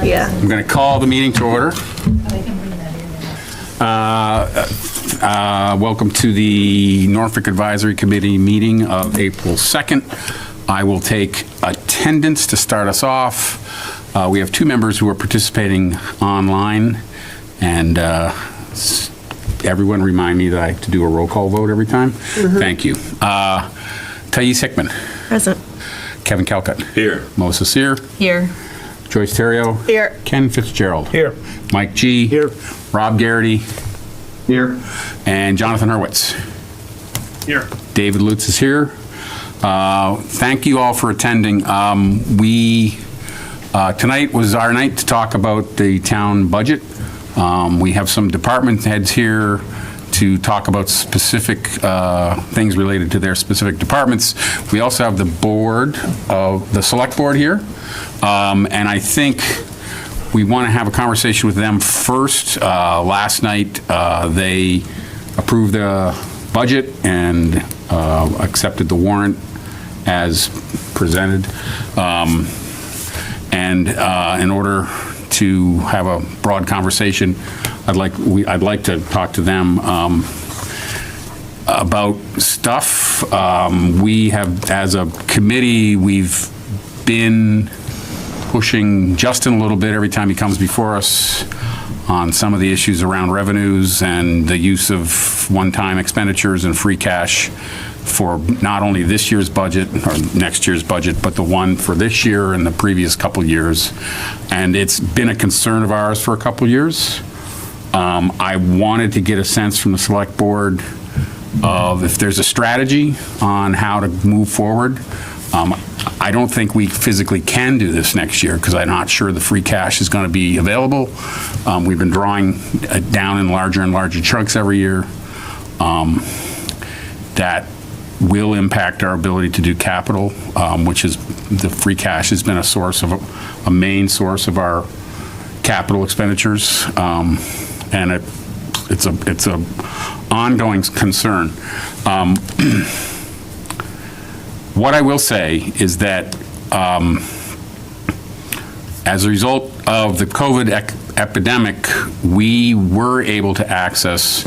Yeah. I'm going to call the meeting to order. Welcome to the Norfolk Advisory Committee meeting of April 2nd. I will take attendance to start us off. We have two members who are participating online, and everyone remind me that I have to do a roll call vote every time. Thank you. Thais Hickman. Present. Kevin Calcutt. Here. Moses Sear. Here. Joyce Theriault. Here. Ken Fitzgerald. Here. Mike G. Here. Rob Garrity. Here. And Jonathan Hurwitz. Here. David Lutz is here. Thank you all for attending. Tonight was our night to talk about the town budget. We have some department heads here to talk about specific things related to their specific departments. We also have the board of the select board here. And I think we want to have a conversation with them first. Last night, they approved the budget and accepted the warrant as presented. And in order to have a broad conversation, I'd like to talk to them about stuff. We have, as a committee, we've been pushing Justin a little bit every time he comes before us on some of the issues around revenues and the use of one-time expenditures and free cash for not only this year's budget or next year's budget, but the one for this year and the previous couple years. And it's been a concern of ours for a couple years. I wanted to get a sense from the select board of if there's a strategy on how to move forward. I don't think we physically can do this next year because I'm not sure the free cash is going to be available. We've been drawing down in larger and larger chunks every year. That will impact our ability to do capital, which is the free cash has been a main source of our capital expenditures, and it's a ongoing concern. What I will say is that as a result of the COVID epidemic, we were able to access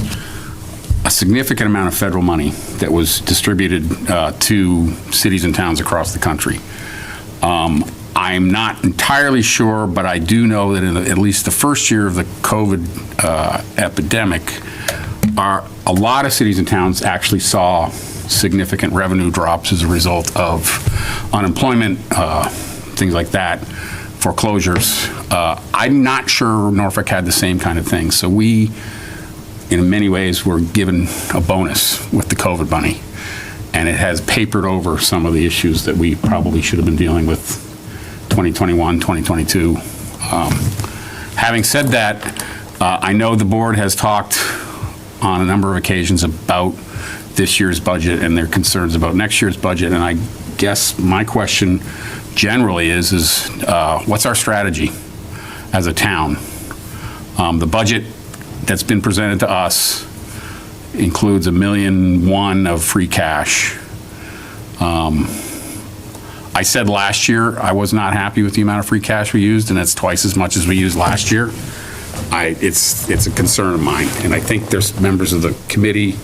a significant amount of federal money that was distributed to cities and towns across the country. I'm not entirely sure, but I do know that in at least the first year of the COVID epidemic, a lot of cities and towns actually saw significant revenue drops as a result of unemployment, things like that, foreclosures. I'm not sure Norfolk had the same kind of thing. So we, in many ways, were given a bonus with the COVID money. And it has papered over some of the issues that we probably should have been dealing with 2021, 2022. Having said that, I know the board has talked on a number of occasions about this year's budget and their concerns about next year's budget. And I guess my question generally is what's our strategy as a town? The budget that's been presented to us includes $1.1 million of free cash. I said last year I was not happy with the amount of free cash we used, and that's twice as much as we used last year. It's a concern of mine, and I think there's members of the committee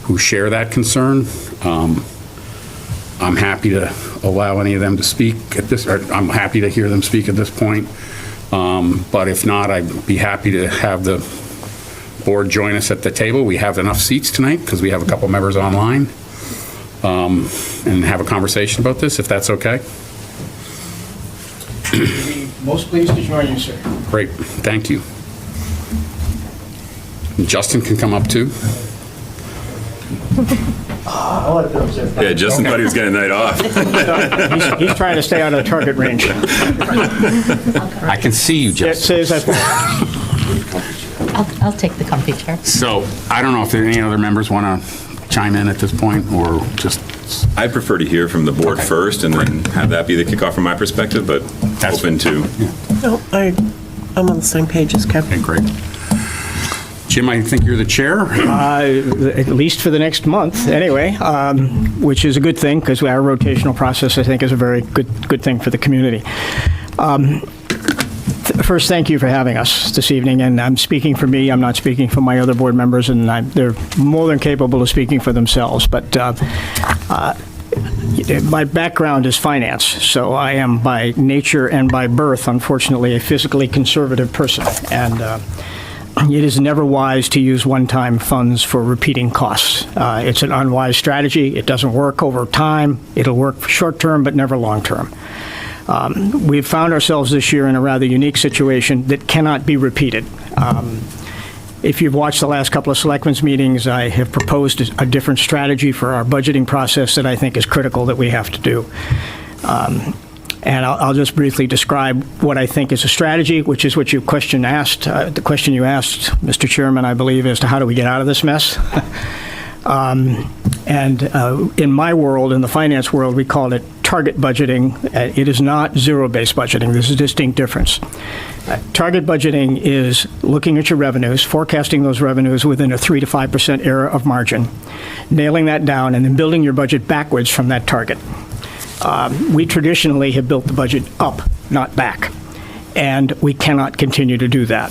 who share that concern. I'm happy to allow any of them to speak at this, or I'm happy to hear them speak at this point. But if not, I'd be happy to have the board join us at the table. We have enough seats tonight because we have a couple members online, and have a conversation about this, if that's okay. Most pleased to join you, sir. Great, thank you. Justin can come up too. I'll let those in. Yeah, Justin thought he was getting a night off. He's trying to stay out of the target range. I can see you, It Justin. says I'll take the comfy chair. So I don't know if there any other members want to chime in at this point, or just. I prefer to hear from the board Okay. first and then have that be the kickoff from my perspective, but That's- open to. No, I'm on the same page as Kevin. Okay, great. Jim, I think you're the chair. at least for the next month, anyway, which is a good thing because our rotational process, I think, is a very good thing for the community. First, thank you for having us this evening, and I'm speaking for me. I'm not speaking for my other board members, and they're more than capable of speaking for themselves. But my background is finance, so I am by nature and by birth, unfortunately, a physically conservative person. And it is never wise to use one-time funds for repeating costs. It's an unwise strategy. It doesn't work over time. It'll work short-term, but never long-term. We've found ourselves this year in a rather unique situation that cannot be repeated. If you've watched the last couple of selectmen's meetings, I have proposed a different strategy for our budgeting process that I think is critical that we have to do. And I'll just briefly describe what I think is a strategy, which is what your question asked. The question you asked, Mr. Chairman, I believe, as to how do we get out of this mess. In my world, in the finance world, we call it target budgeting. It is not zero-based budgeting. There's a distinct difference. Target budgeting is looking at your revenues, forecasting those revenues within a 3 to 5% error of margin, nailing that down, and then building your budget backwards from that target. We traditionally have built the budget up, not back, and we cannot continue to do that.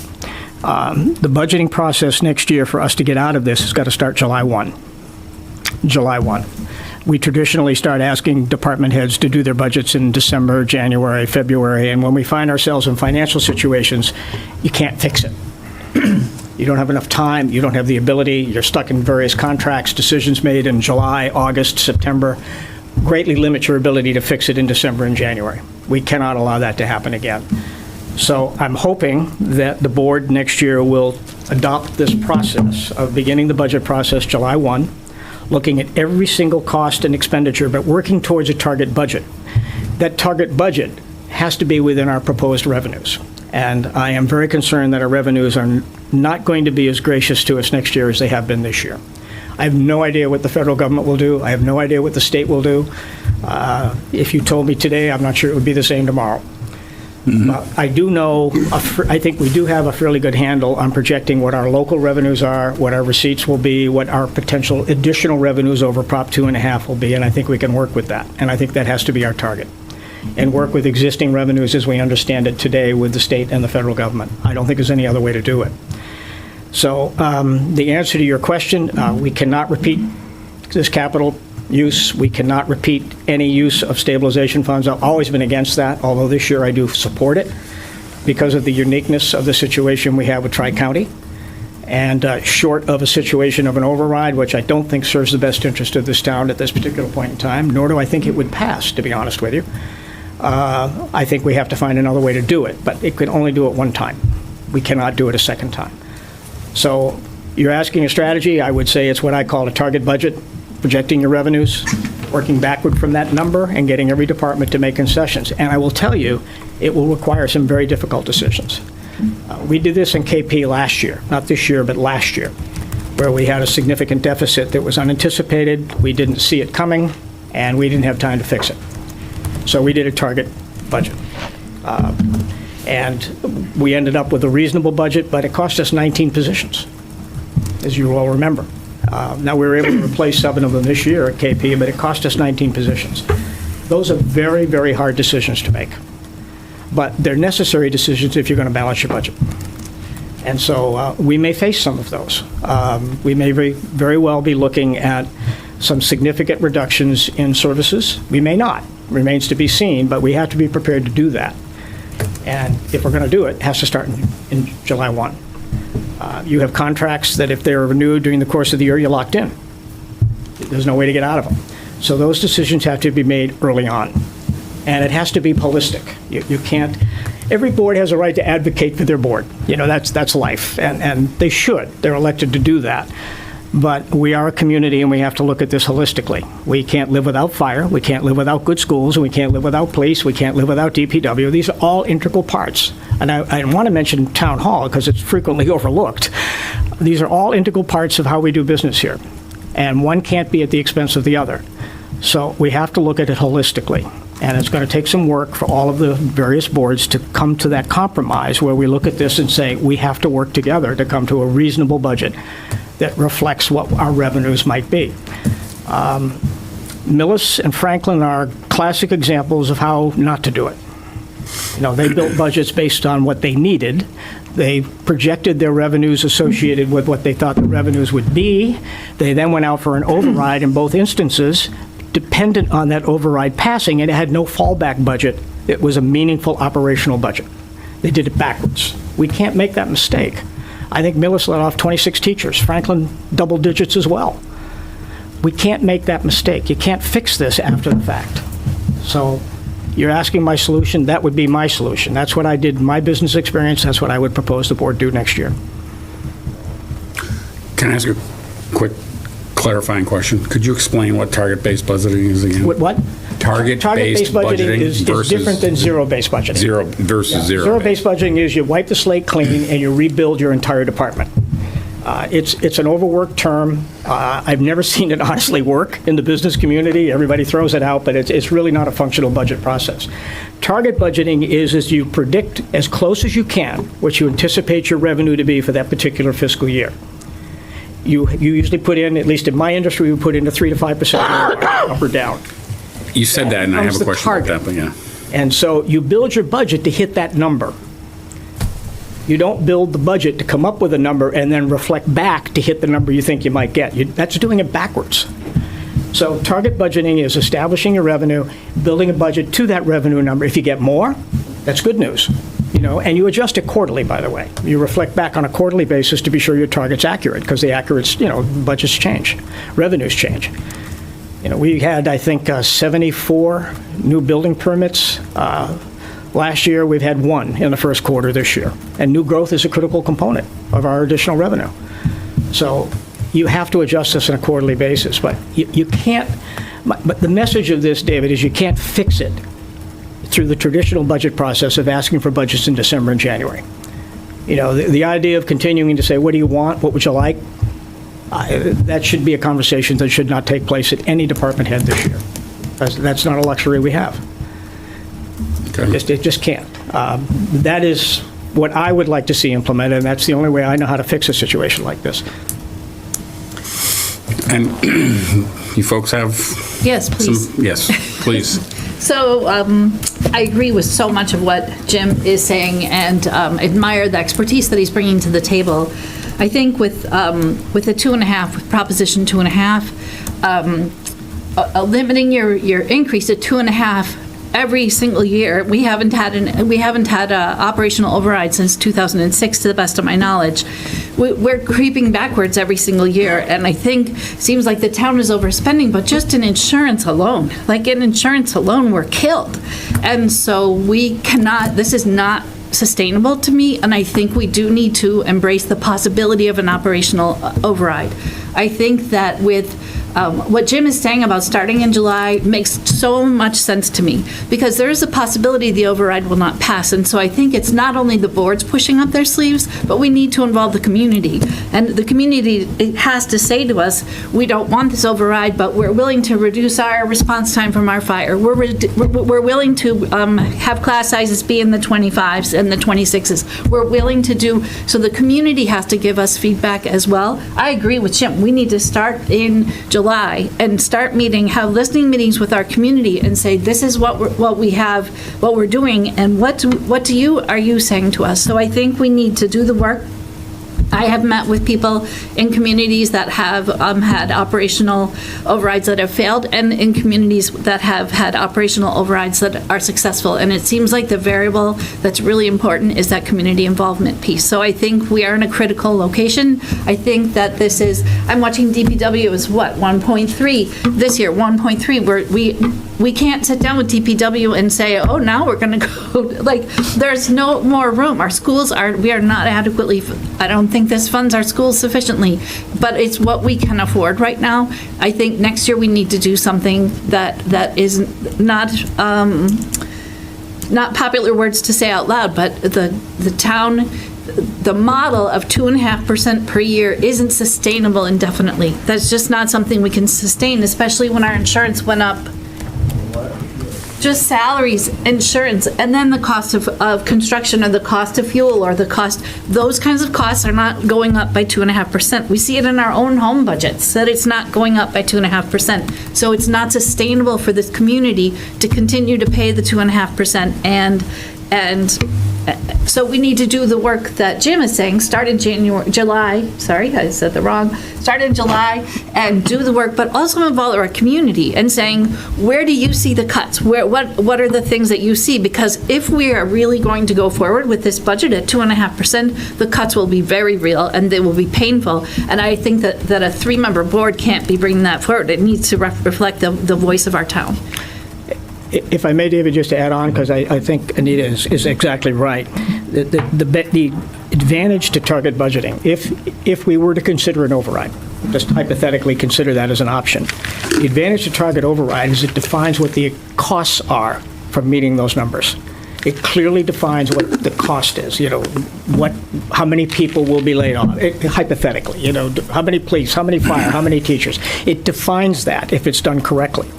The budgeting process next year for us to get out of this has got to start July 1. July 1. We traditionally start asking department heads to do their budgets in December, January, February, and when we find ourselves in financial situations, you can't fix it. You don't have enough time, you don't have the ability, you're stuck in various contracts, decisions made in July, August, September, greatly limit your ability to fix it in December and January. We cannot allow that to happen again. So I'm hoping that the board next year will adopt this process of beginning the budget process July 1, looking at every single cost and expenditure, but working towards a target budget. That target budget has to be within our proposed revenues. And I am very concerned that our revenues are not going to be as gracious to us next year as they have been this year. I have no idea what the federal government will do. I have no idea what the state will do. If you told me today, I'm not sure it would be the same tomorrow. I do know, I think we do have a fairly good handle on projecting what our local revenues are, what our receipts will be, what our potential additional revenues over Prop 2.5 will be, and I think we can work with that. And I think that has to be our target. And work with existing revenues as we understand it today with the state and the federal government. I don't think there's any other way to do it. So the answer to your question, we cannot repeat this capital use. We cannot repeat any use of stabilization funds. I've always been against that, although this year I do support it because of the uniqueness of the situation we have with Tri-County. And short of a situation of an override, which I don't think serves the best interest of this town at this particular point in time, nor do I think it would pass, to be honest with you. I think we have to find another way to do it, but it can only do it one time. We cannot do it a second time. So you're asking a strategy. I would say it's what I call a target budget, projecting your revenues, working backward from that number, and getting every department to make concessions. And I will tell you, it will require some very difficult decisions. We did this in KP last year, not this year, but last year, where we had a significant deficit that was unanticipated, we didn't see it coming, and we didn't have time to fix it. So we did a target budget. And we ended up with a reasonable budget, but it cost us 19 positions, as you all remember. Now, we were able to replace 7 of them this year at KP, but it cost us 19 positions. Those are very, very hard decisions to make. But they're necessary decisions if you're going to balance your budget. And so we may face some of those. We may very well be looking at some significant reductions in services. We may not. Remains to be seen, but we have to be prepared to do that. And if we're going to do it, it has to start in July 1. You have contracts that if they're renewed during the course of the year, you're locked in. There's no way to get out of them. So those decisions have to be made early on. And it has to be holistic. You can't, every board has a right to advocate for their board. You know, that's life. And they should. They're elected to do that. But we are a community and we have to look at this holistically. We can't live without fire. We can't live without good schools. And we can't live without police. We can't live without DPW. These are all integral parts. And I want to mention town hall because it's frequently overlooked. These are all integral parts of how we do business here. And one can't be at the expense of the other. So we have to look at it holistically. And it's going to take some work for all of the various boards to come to that compromise where we look at this and say, we have to work together to come to a reasonable budget that reflects what our revenues might be. Millis and Franklin are classic examples of how not to do it. They built budgets based on what they needed. They projected their revenues associated with what they thought the revenues would be. They then went out for an override in both instances, dependent on that override passing, and it had no fallback budget. It was a meaningful operational budget. They did it backwards. We can't make that mistake. I think Millis let off 26 teachers, Franklin double digits as well. We can't make that mistake. You can't fix this after the fact. So you're asking my solution, that would be my solution. That's what I did in my business experience. That's what I would propose the board do next year. Can I ask a quick clarifying question? Could you explain what target-based budgeting is again? What? Target-based budgeting is versus different than zero-based budgeting. Zero versus zero. Zero-based budgeting is you wipe the slate clean and you rebuild your entire department. It's an overworked term. I've never seen it honestly work in the business community. Everybody throws it out, but it's really not a functional budget process. Target budgeting is you predict as close as you can what you anticipate your revenue to be for that particular fiscal year. You usually put in, at least in my industry, we put in a 3 to 5% up or down. You said that, and I have Comes a the question about target. that, but yeah. And so you build your budget to hit that number. You don't build the budget to come up with a number and then reflect back to hit the number you think you might get. That's doing it backwards. So target budgeting is establishing your revenue, building a budget to that revenue number. If you get more, that's good news. And you adjust it quarterly, by the way. You reflect back on a quarterly basis to be sure your target's accurate, because the budgets change, revenues change. We had, I think, 74 new building permits. Last year, we've had 1 in the first quarter this year. And new growth is a critical component of our additional revenue. So you have to adjust this on a quarterly basis. But you can't, but the message of this, David, is you can't fix it through the traditional budget process of asking for budgets in December and January. The idea of continuing to say, what do you want? What would you like? That should be a conversation that should not take place at any department head this year. That's not a luxury we have. Okay. It just can't. That is what I would like to see implemented, and that's the only way I know how to fix a situation like this. And you folks have Yes, please. Yes, please. So I agree with so much of what Jim is saying and admire the expertise that he's bringing to the table. I think with the 2.5, with Proposition 2.5, limiting your increase to 2.5 every single year. We haven't had operational override since 2006, to the best of my knowledge. We're creeping backwards every single year, and I think seems like the town is overspending, but just in insurance alone, we're killed. And so we cannot. This is not sustainable to me, and I think we do need to embrace the possibility of an operational override. I think that with what Jim is saying about starting in July makes so much sense to me, because there is a possibility the override will not pass. And so I think it's not only the boards pushing up their sleeves, but we need to involve the community. And the community has to say to us, we don't want this override, but we're willing to reduce our response time from our fire. We're willing to have class sizes be in the 25s and the 26s. We're willing to do, so the community has to give us feedback as well. I agree with Jim. We need to start in July and start have listening meetings with our community and say, this is what we're doing, and what are you saying to us? So I think we need to do the work. I have met with people in communities that have had operational overrides that have failed, and in communities that have had operational overrides that are successful. And it seems like the variable that's really important is that community involvement piece. So I think we are in a critical location. I think that this is, I'm watching DPW is what, 1.3 this year, 1.3. We can't sit down with DPW and say, oh, now we're going to go, like, there's no more room. Our schools we are not adequately, I don't think this funds our schools sufficiently, but it's what we can afford right now. I think next year we need to do something that is not popular words to say out loud, but the town, the model of 2.5% per year isn't sustainable indefinitely. That's just not something we can sustain, especially when our insurance went up. Just salaries, insurance, and then the cost of construction, or the cost of fuel, or the cost, those kinds of costs are not going up by 2.5%. We see it in our own home budgets, that it's not going up by 2.5%. So it's not sustainable for this community to continue to pay the 2.5%. And And so we need to do the work that Jim is saying, start in July, sorry, I said the wrong, start in July and do the work, but also involve our community and saying, where do you see the cuts? What are the things that you see? Because if we are really going to go forward with this budget at 2.5%, the cuts will be very real and they will be painful. And I think that a three-member board can't be bringing that forward. It needs to reflect the voice of our town. If I may, David, just to add on, because I think Anita is exactly right. The advantage to target budgeting, if we were to consider an override, just hypothetically consider that as an option, the advantage to target override is it defines what the costs are for meeting those numbers. It clearly defines what the cost is, how many people will be laid off, hypothetically, how many police, how many fire, how many teachers. It defines that if it's done correctly.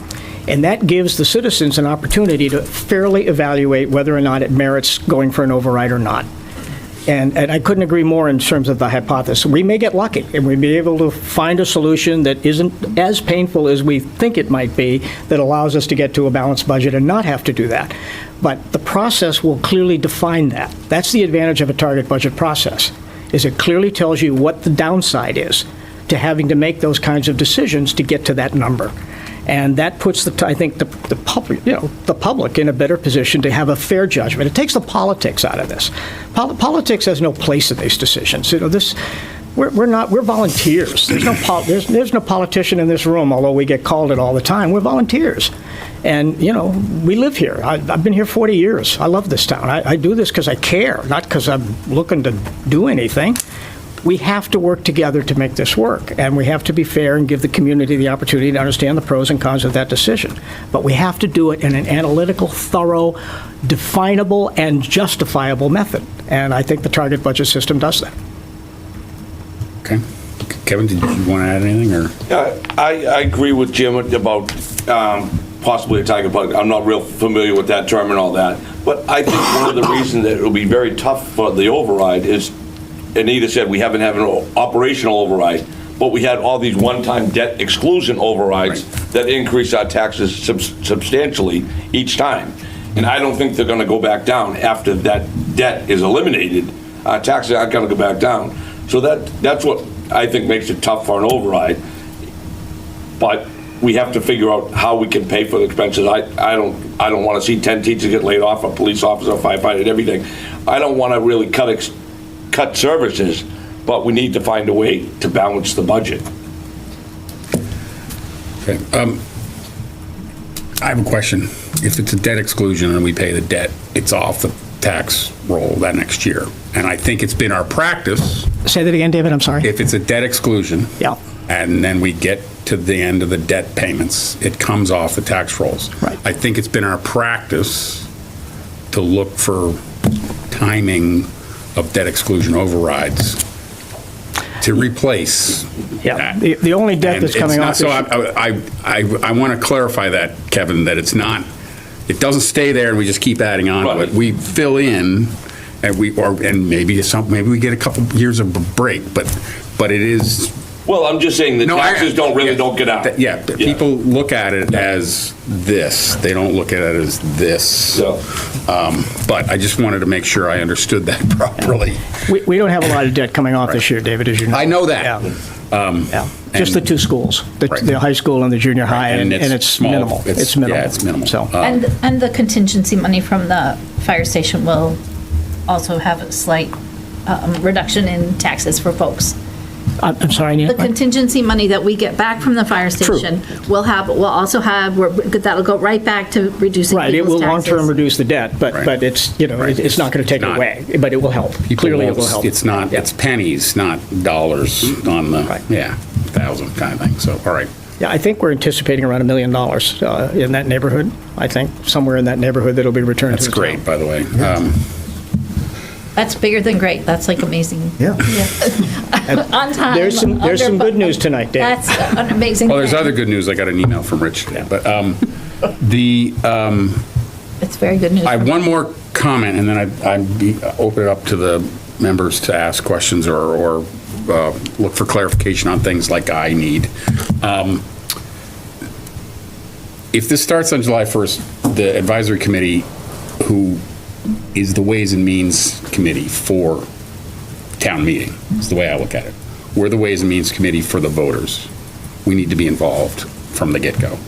And that gives the citizens an opportunity to fairly evaluate whether or not it merits going for an override or not. And I couldn't agree more in terms of the hypothesis. We may get lucky, and we may be able to find a solution that isn't as painful as we think it might be, that allows us to get to a balanced budget and not have to do that. But the process will clearly define that. That's the advantage of a target budget process, is it clearly tells you what the downside is to having to make those kinds of decisions to get to that number. And that puts, I think, the public in a better position to have a fair judgment. It takes the politics out of this. Politics has no place in these decisions. We're volunteers. There's no politician in this room, although we get called it all the time. We're volunteers. And, we live here. I've been here 40 years. I love this town. I do this because I care, not because I'm looking to do anything. We have to work together to make this work, and we have to be fair and give the community the opportunity to understand the pros and cons of that decision. But we have to do it in an analytical, thorough, definable, and justifiable method. And I think the target budget system does that. Okay. Kevin, did you want to add anything, or? I agree with Jim about possibly a target budget. I'm not real familiar with that term and all that. But I think one of the reasons that it will be very tough for the override is, Anita said we haven't had an operational override, but we had all these one-time debt exclusion overrides that increase our taxes substantially each time. And I don't think they're going to go back down after that debt is eliminated. Our taxes aren't going to go back down. So that's what I think makes it tough for an override. But we have to figure out how we can pay for the expenses. I don't want to see 10 teachers get laid off, a police officer, a firefighter, everything. I don't want to really cut services, but we need to find a way to balance the budget. Okay. I have a question. If it's a debt exclusion and we pay the debt, it's off the tax roll that next year. And I think it's been our practice. Say that again, David, I'm sorry. If it's a debt exclusion. Yeah. And then we get to the end of the debt payments, it comes off the tax rolls. Right. I think it's been our practice to look for timing of debt exclusion overrides to replace Yeah. that. The only debt And that's coming off it's not- this. So I want to clarify that, Kevin, that it doesn't stay there and we just keep adding on to it. Right. We fill in and maybe we get a couple years of a break, but it is. Well, I'm just saying the taxes don't get out. Yeah, people look at it as this. They don't look at it as this. So. But I just wanted to make sure I understood that properly. We don't have a lot of debt coming off this year, David, as you know. I know that. Yeah. Just the two schools, the high school and the junior high, and it's small. minimal. It's minimal. Yeah, it's minimal. So. And the contingency money from the fire station will also have a slight reduction in taxes for folks. I'm sorry, Anita? The contingency money that we get back from the fire station will also have, that'll go right back to reducing Right, it people's will taxes. long-term reduce the debt, but it's, it's not going to take it away, but it will help. Clearly, it will help. It's not, it's pennies, not dollars on the, 1,000 kind of thing, so, all right. Yeah, I think we're anticipating around $1 million in that neighborhood. I think somewhere in that neighborhood that'll be returned to That's the town. great, by the way. That's bigger than great. That's like amazing. Yeah. On time. There's some under good news tonight, Dave. That's an amazing. Well, there's thing. other good news. I got an email from Rich today, but It's very good news. I have one more comment, and then I'd open it up to the members to ask questions or look for clarification on things like I need. If this starts on July 1st, the advisory committee, who is the Ways and Means Committee for town meeting, is the way I look at it. We're the Ways and Means Committee for the voters. We need to be involved from the get-go.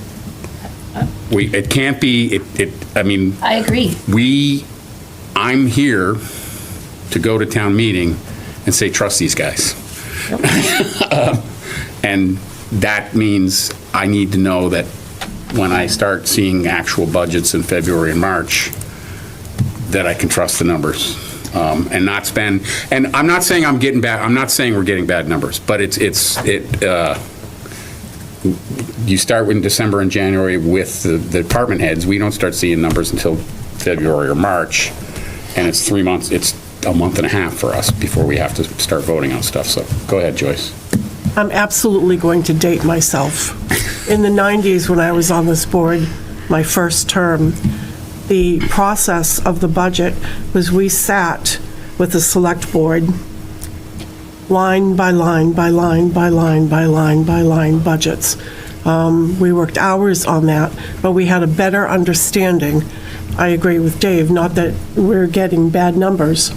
It can't be, I mean, I agree. I'm here to go to town meeting and say, trust these guys. And that means I need to know that when I start seeing actual budgets in February and March, that I can trust the numbers and not spend. And I'm not saying I'm not saying we're getting bad numbers, but you start in December and January with the department heads. We don't start seeing numbers until February or March, and it's 3 months. It's a month and a half for us before we have to start voting on stuff. So go ahead, Joyce. I'm absolutely going to date myself. In the 90s, when I was on this board, my first term, the process of the budget was we sat with the select board, line by line, by line, by line, by line, by line budgets. We worked hours on that, but we had a better understanding. I agree with Dave, not that we're getting bad numbers,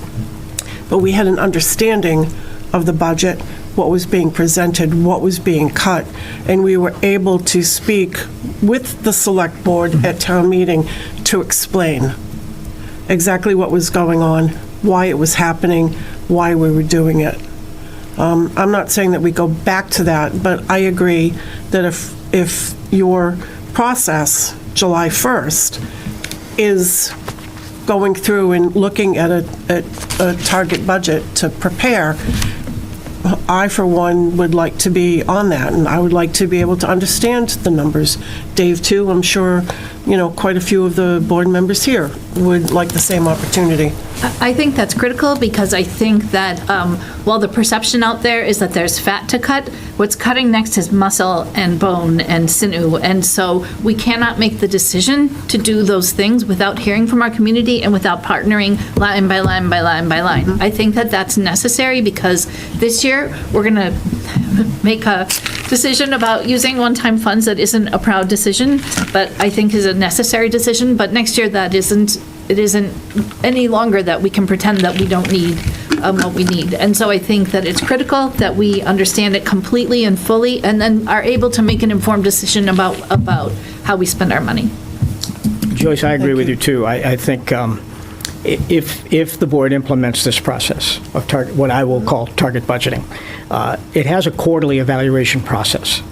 but we had an understanding of the budget, what was being presented, what was being cut, and we were able to speak with the select board at town meeting to explain exactly what was going on, why it was happening, why we were doing it. I'm not saying that we go back to that, but I agree that if your process, July 1st, is going through and looking at a target budget to prepare, I, for one, would like to be on that, and I would like to be able to understand the numbers. Dave, too, I'm sure, quite a few of the board members here would like the same opportunity. I think that's critical because I think that while the perception out there is that there's fat to cut, what's cutting next is muscle and bone and sinew. And so we cannot make the decision to do those things without hearing from our community and without partnering line by line by line by line. I think that that's necessary because this year we're going to make a decision about using one-time funds that isn't a proud decision, but I think is a necessary decision. But next year it isn't any longer that we can pretend that we don't need what we need. And so I think that it's critical that we understand it completely and fully and then are able to make an informed decision about how we spend our money. Joyce, I agree with you, too. I think if the board implements this process of what I will call target budgeting, it has a quarterly evaluation process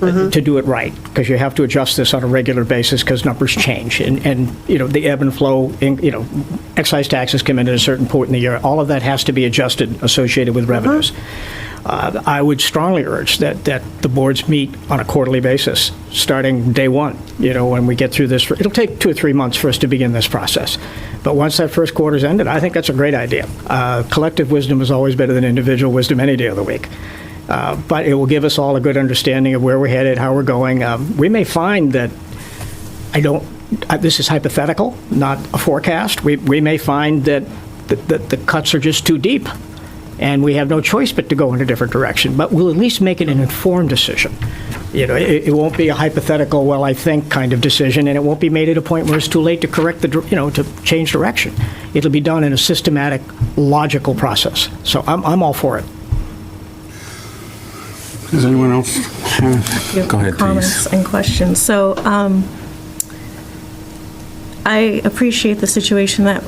to do it right, because you have to adjust this on a regular basis because numbers change. And the ebb and flow, excise taxes come in at a certain point in the year. All of that has to be adjusted associated with revenues. I would strongly urge that the boards meet on a quarterly basis, starting day one. When we get through this, it'll take 2 or 3 months for us to begin this process. But once that first quarter's ended, I think that's a great idea. Collective wisdom is always better than individual wisdom any day of the week. But it will give us all a good understanding of where we're headed, how we're going. We may find that this is hypothetical, not a forecast. We may find that the cuts are just too deep, and we have no choice but to go in a different direction. But we'll at least make it an informed decision. It won't be a hypothetical, well, I think kind of decision, and it won't be made at a point where it's too late to correct to change direction. It'll be done in a systematic, logical process. So I'm all for it. Does anyone else have? Go ahead, comments please. and questions. So I appreciate the situation that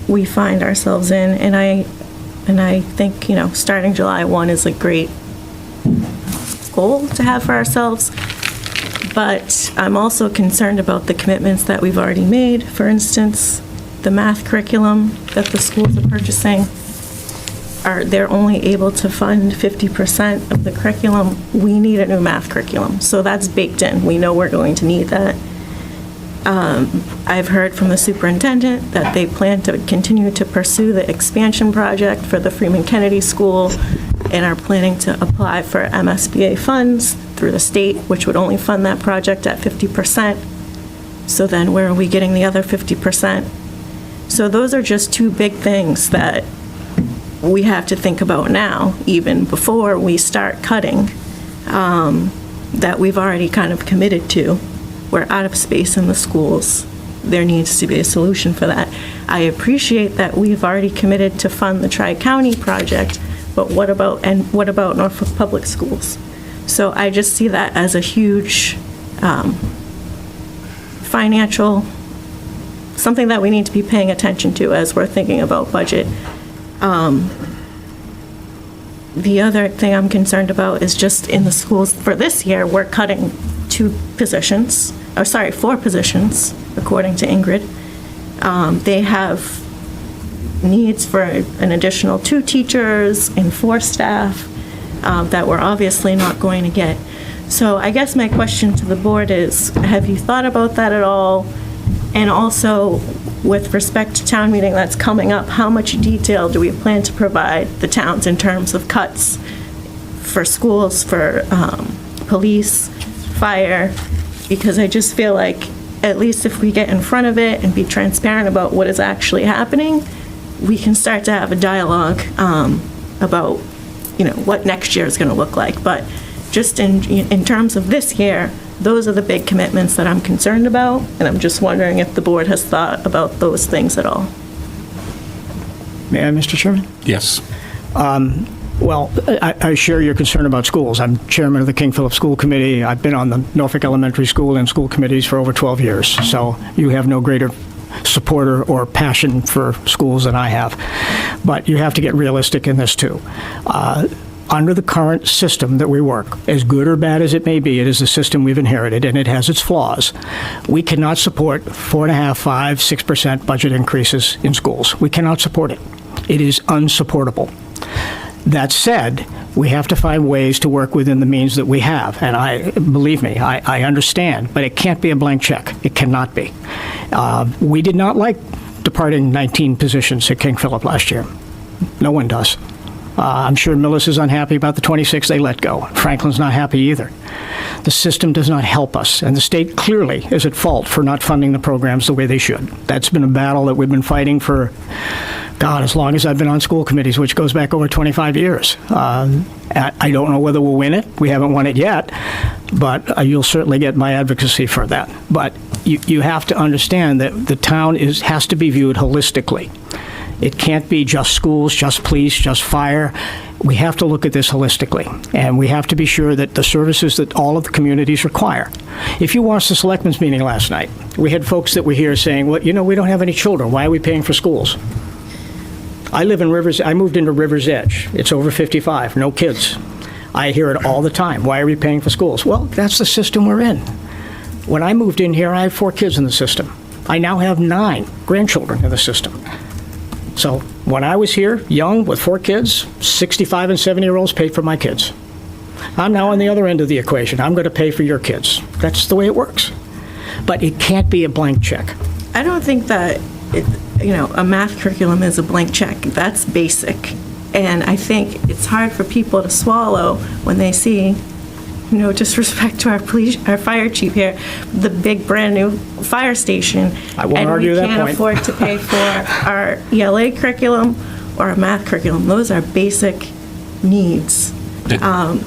we find ourselves in, and I think starting July 1 is a great goal to have for ourselves. But I'm also concerned about the commitments that we've already made. For instance, the math curriculum that the schools are purchasing. They're only able to fund 50% of the curriculum. We need a new math curriculum. So that's baked in. We know we're going to need that. I've heard from the superintendent that they plan to continue to pursue the expansion project for the Freeman Kennedy School and are planning to apply for MSBA funds through the state, which would only fund that project at 50%. So then where are we getting the other 50%? So those are just two big things that we have to think about now, even before we start cutting, that we've already kind of committed to. We're out of space in the schools. there needs to be a solution for that. I appreciate that we've already committed to fund the Tri-County project, but what about Norfolk Public Schools? So I just see that as a huge financial, something that we need to be paying attention to as we're thinking about budget. The other thing I'm concerned about is just in the schools, for this year, we're cutting 4 positions, according to Ingrid. They have needs for an additional 2 teachers and 4 staff that we're obviously not going to get. So I guess my question to the board is, have you thought about that at all? And also, with respect to town meeting that's coming up, how much detail do we plan to provide the towns in terms of cuts for schools, for police, fire? Because I just feel like, at least if we get in front of it and be transparent about what is actually happening, we can start to have a dialogue about, what next year is going to look like. But just in terms of this year, those are the big commitments that I'm concerned about, and I'm just wondering if the board has thought about those things at all. May I, Mr. Chairman? Yes. Well, I share your concern about schools. I'm chairman of the King Philip School Committee. I've been on the Norfolk Elementary School and school committees for over 12 years, so you have no greater supporter or passion for schools than I have. But you have to get realistic in this, too. Under the current system that we work, as good or bad as it may be, it is the system we've inherited, and it has its flaws. We cannot support 4.5%, 5%, 6% budget increases in schools. We cannot support it. It is unsupportable. That said, we have to find ways to work within the means that we have, and believe me, I understand, but it can't be a blank check. It cannot be. We did not like departing 19 positions at King Philip last year. No one does. I'm sure Millis is unhappy about the 26 they let go. Franklin's not happy either. The system does not help us, and the state clearly is at fault for not funding the programs the way they should. That's been a battle that we've been fighting for, God, as long as I've been on school committees, which goes back over 25 years. I don't know whether we'll win it. We haven't won it yet, but you'll certainly get my advocacy for that. But you have to understand that the town has to be viewed holistically. It can't be just schools, just police, just fire. We have to look at this holistically, and we have to be sure that the services that all of the communities require. If you watched the selectmen's meeting last night, we had folks that were here saying, well, we don't have any children. Why are we paying for schools? I moved into River's Edge. It's over 55, no kids. I hear it all the time. Why are we paying for schools? Well, that's the system we're in. When I moved in here, I had 4 kids in the system. I now have 9 grandchildren in the system. So when I was here, young, with 4 kids, 65 and 70-year-olds paid for my kids. I'm now on the other end of the equation. I'm going to pay for your kids. That's the way it works. But it can't be a blank check. I don't think that, a math curriculum is a blank check. That's basic. And I think it's hard for people to swallow when they see, no disrespect to our fire chief here, the big brand-new fire station. I won't argue that point. And we can't afford to pay for our ELA curriculum or our math curriculum. Those are basic needs. I'm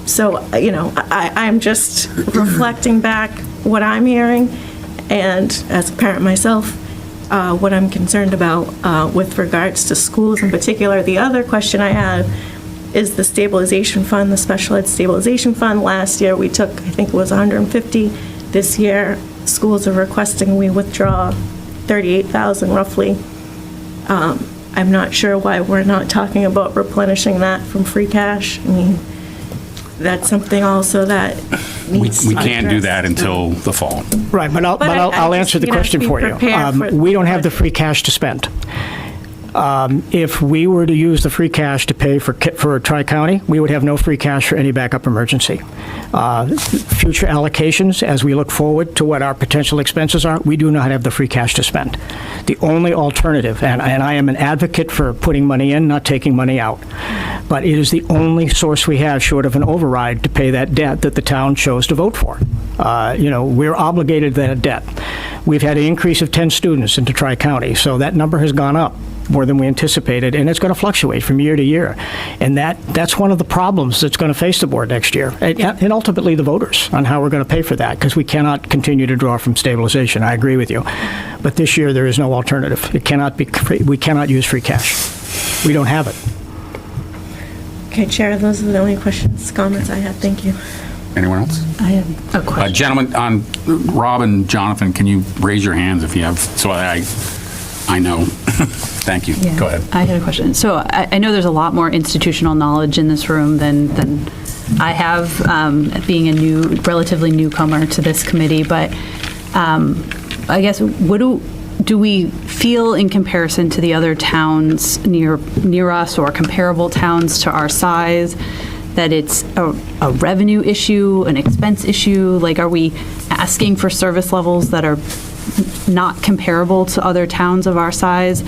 just reflecting back what I'm hearing, and as a parent myself, what I'm concerned about with regards to schools in particular. The other question I have is the stabilization fund, the special ed stabilization fund. Last year we took, I think it was 150. This year schools are requesting we withdraw 38,000 roughly. I'm not sure why we're not talking about replenishing that from free cash. I mean, that's something also that needs We to be can't do addressed. that until the fall. Right, but I'll answer the question for you. We don't have the free cash to spend. If we were to use the free cash to pay for Tri-County, we would have no free cash for any backup emergency. Future allocations, as we look forward to what our potential expenses are, we do not have the free cash to spend. The only alternative, and I am an advocate for putting money in, not taking money out, but it is the only source we have short of an override to pay that debt that the town chose to vote for. We're obligated to that debt. We've had an increase of 10 students into Tri-County, so that number has gone up. more than we anticipated, and it's going to fluctuate from year to year. And that's one of the problems that's going to face the board next year, and ultimately the voters, on how we're going to pay for that, because we cannot continue to draw from stabilization. I agree with you. But this year, there is no alternative. It cannot be. We cannot use free cash. We don't have it. Okay, Chair, those are the only comments I have. Thank you. Anyone else? I have a question. Gentlemen, Rob and Jonathan, can you raise your hands if you have, so I know. Thank you. Yeah. Go ahead. I had a question. So I know there's a lot more institutional knowledge in this room than I have, being a relatively newcomer to this committee. But I guess, what do we feel in comparison to the other towns near us, or comparable towns to our size, that it's a revenue issue, an expense issue? Like, are we asking for service levels that are not comparable to other towns of our size?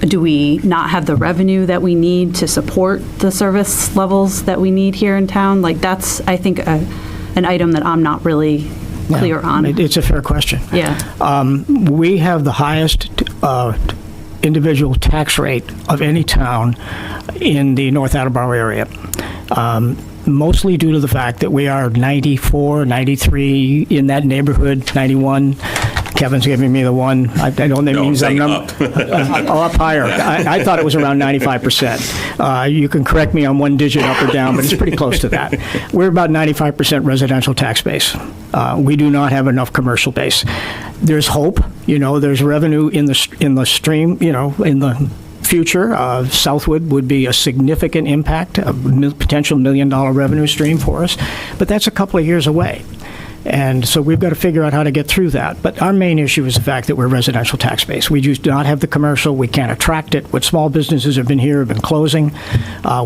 Do we not have the revenue that we need to support the service levels that we need here in town? Like, that's, I think, an item that I'm not really clear on. It's a fair question. Yeah. We have the highest individual tax rate of any town in the North Attleboro area. Mostly due to the fact that we are 94, 93, in that neighborhood, 91. Kevin's giving me the one. I don't think it means I'm up. up higher. I thought it was around 95%. You can correct me on one digit up or down, but it's pretty close to that. We're about 95% residential tax base. We do not have enough commercial base. There's hope. There's revenue in the stream. In the future, Southwood would be a significant impact, a potential $1 million revenue stream for us, but that's a couple of years away. And so we've got to figure out how to get through that. But our main issue is the fact that we're residential tax base. We just do not have the commercial. We can't attract it. What small businesses have been here have been closing.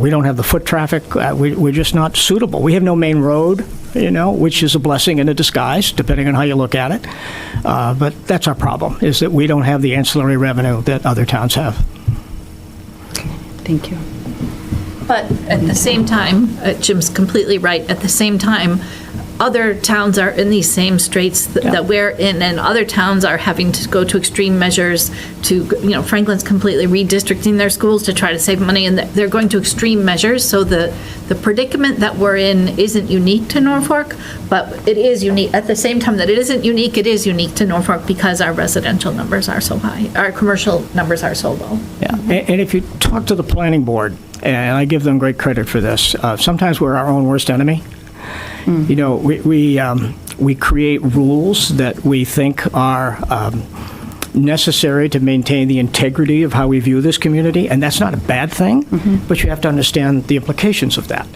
We don't have the foot traffic. We're just not suitable. We have no main road, which is a blessing in a disguise, depending on how you look at it. But that's our problem, is that we don't have the ancillary revenue that other towns have. Thank you. But at the same time, Jim's completely right. At the same time, other towns are in these same straits that we're in, and other towns are having to go to extreme measures to, Franklin's completely redistricting their schools to try to save money, and they're going to extreme measures. So the predicament that we're in isn't unique to Norfolk, but it is unique. At the same time that it isn't unique, it is unique to Norfolk because our residential numbers are so high. Our commercial numbers are so low. Yeah, and if you talk to the planning board, and I give them great credit for this, sometimes we're our own worst enemy. We create rules that we think are necessary to maintain the integrity of how we view this community, and that's not a bad thing, but you have to understand the implications of that.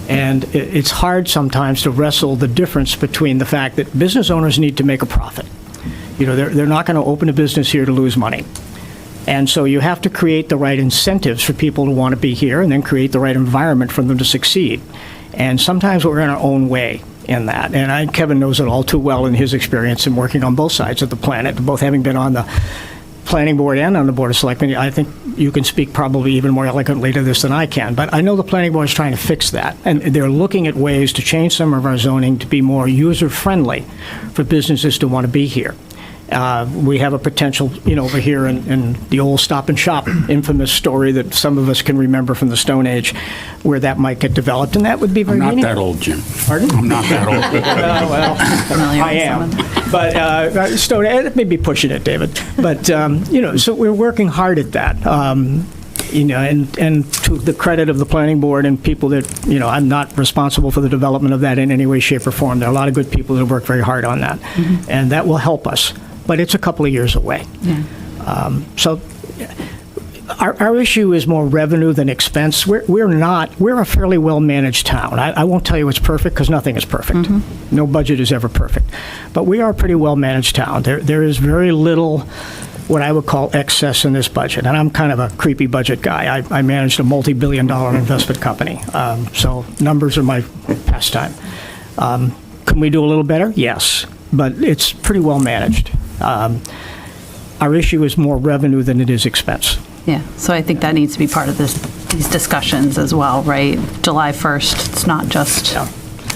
And it's hard sometimes to wrestle the difference between the fact that business owners need to make a profit. They're not going to open a business here to lose money. And so you have to create the right incentives for people to want to be here, and then create the right environment for them to succeed. And sometimes we're in our own way in that. And Kevin knows it all too well in his experience in working on both sides of the planet, both having been on the planning board and on the board of selectmen. I think you can speak probably even more eloquently to this than I can. But I know the planning board is trying to fix that. And they're looking at ways to change some of our zoning to be more user-friendly for businesses to want to be here. We have a potential, over here in the old Stop and Shop infamous story that some of us can remember from the Stone Age, where that might get developed, and that would be very I'm not meaningful. that old, Jim. Pardon? I'm not that old. Well, Familiar I with am. someone. But Stone, maybe pushing it, David. But, so we're working hard at that. And to the credit of the planning board and people that, I'm not responsible for the development of that in any way, shape, or form. There are a lot of good people that work very hard on that, and that will help us. But it's a couple of years away. Yeah. So our issue is more revenue than expense. We're a fairly well-managed town. I won't tell you it's perfect, because nothing is perfect. No budget is ever perfect. But we are a pretty well-managed town. There is very little what I would call excess in this budget. And I'm kind of a creepy budget guy. I managed a multi-billion-dollar investment company. So numbers are my pastime. Can we do a little better? Yes. But it's pretty well managed. Our issue is more revenue than it is expense. Yeah, so I think that needs to be part of these discussions as well, right? July 1st, it's not just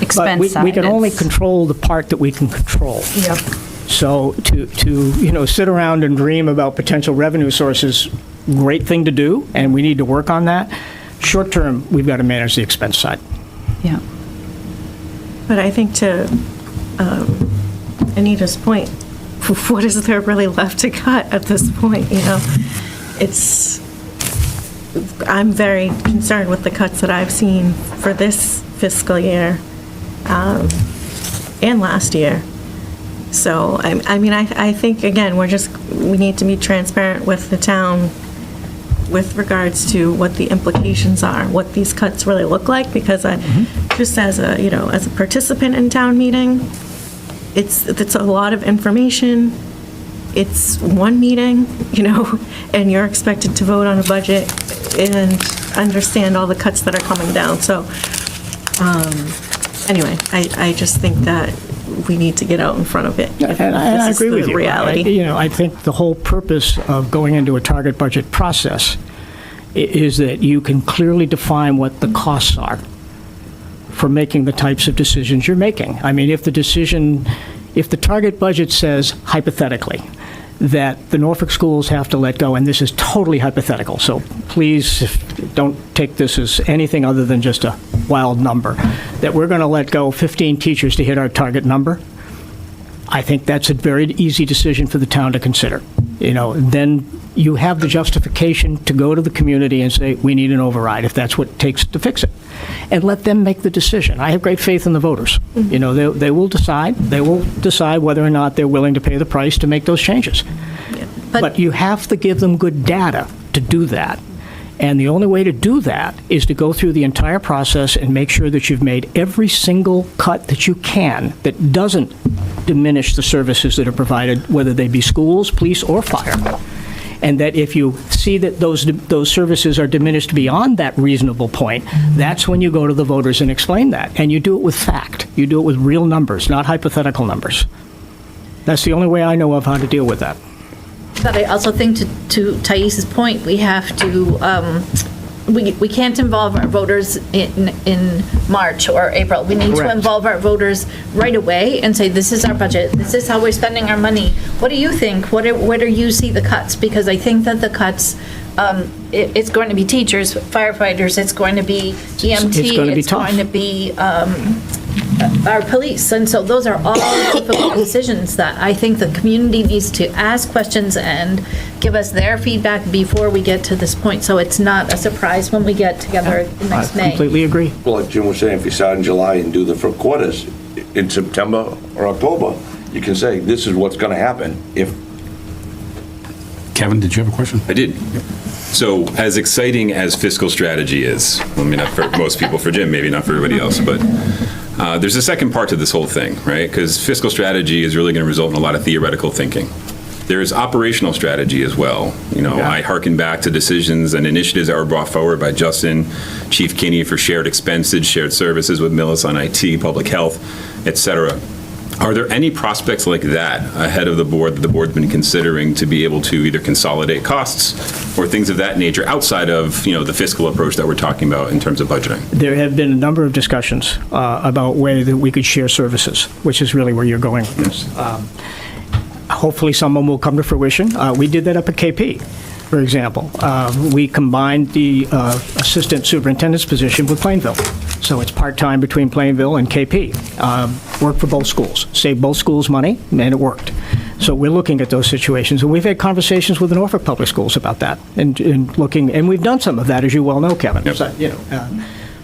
expense But side. we can only it's- control the part that we can control. Yep. So to sit around and dream about potential revenue sources great thing to do, and we need to work on that. Short term, we've got to manage the expense side. Yeah. But I think to Anita's point, what is there really left to cut at this point, you know? I'm very concerned with the cuts that I've seen for this fiscal year and last year. So, I mean, I think, again, we need to be transparent with the town with regards to what the implications are, what these cuts really look like, because just as a, you know, as a participant in town meeting, it's a lot of information. It's one meeting, you know, and you're expected to vote on a budget and understand all the cuts that are coming down. So, anyway, I just think that we need to get out in front of it. And I This is agree with the you. reality. I think the whole purpose of going into a target budget process is that you can clearly define what the costs are for making the types of decisions you're making. I mean, if the target budget says, hypothetically, that the Norfolk schools have to let go, and this is totally hypothetical, so please don't take this as anything other than just a wild number, that we're going to let go 15 teachers to hit our target number, I think that's a very easy decision for the town to consider. Then you have the justification to go to the community and say, we need an override, if that's what it takes to fix it. And let them make the decision. I have great faith in the voters. They will decide. They will decide whether or not they're willing to pay the price to make those changes. But you have to give them good data to do that. And the only way to do that is to go through the entire process and make sure that you've made every single cut that you can that doesn't diminish the services that are provided, whether they be schools, police, or fire. And that if you see that those services are diminished beyond that reasonable point, that's when you go to the voters and explain that. And you do it with fact. You do it with real numbers, not hypothetical numbers. That's the only way I know of how to deal with that. But I also think to Thais' point, we have to, we can't involve our voters in March or April. We need to Correct. involve our voters right away and say, this is our budget, this is how we're spending our money. What do you think? Where do you see the cuts? Because I think that the cuts, it's going to be teachers, firefighters, it's going to be EMT, It's going to be tough. going to be our police. And so those are all difficult decisions that I think the community needs to ask questions and give us their feedback before we get to this point. So it's not a surprise when we get together next I May. completely agree. Well, like Jim was saying, if you start in July and do the first quarters, in September or October, you can say, this is what's going to happen if. Kevin, did you have a question? I did. So as exciting as fiscal strategy is, well, I mean, not for most people, for Jim, maybe not for everybody else, but there's a second part to this whole thing, right? Because fiscal strategy is really going to result in a lot of theoretical thinking. There's operational strategy as well. I hearken back to decisions and initiatives that were brought forward by Justin, Chief Kinney for shared expenses, shared services with Millis on IT, public health, et cetera. Are there any prospects like that ahead of the board that the board's been considering to be able to either consolidate costs or things of that nature outside of, the fiscal approach that we're talking about in terms of budgeting? There have been a number of discussions about way that we could share services, which is really where you're going with this. Hopefully some of them will come to fruition. We did that up at KP, for example. We combined the assistant superintendent's position with Plainville. So it's part-time between Plainville and KP. Worked for both schools, saved both schools money, and it worked. So we're looking at those situations, and we've had conversations with the Norfolk Public Schools about that, and looking, and we've done some of that, as you well know, Kevin. Yep.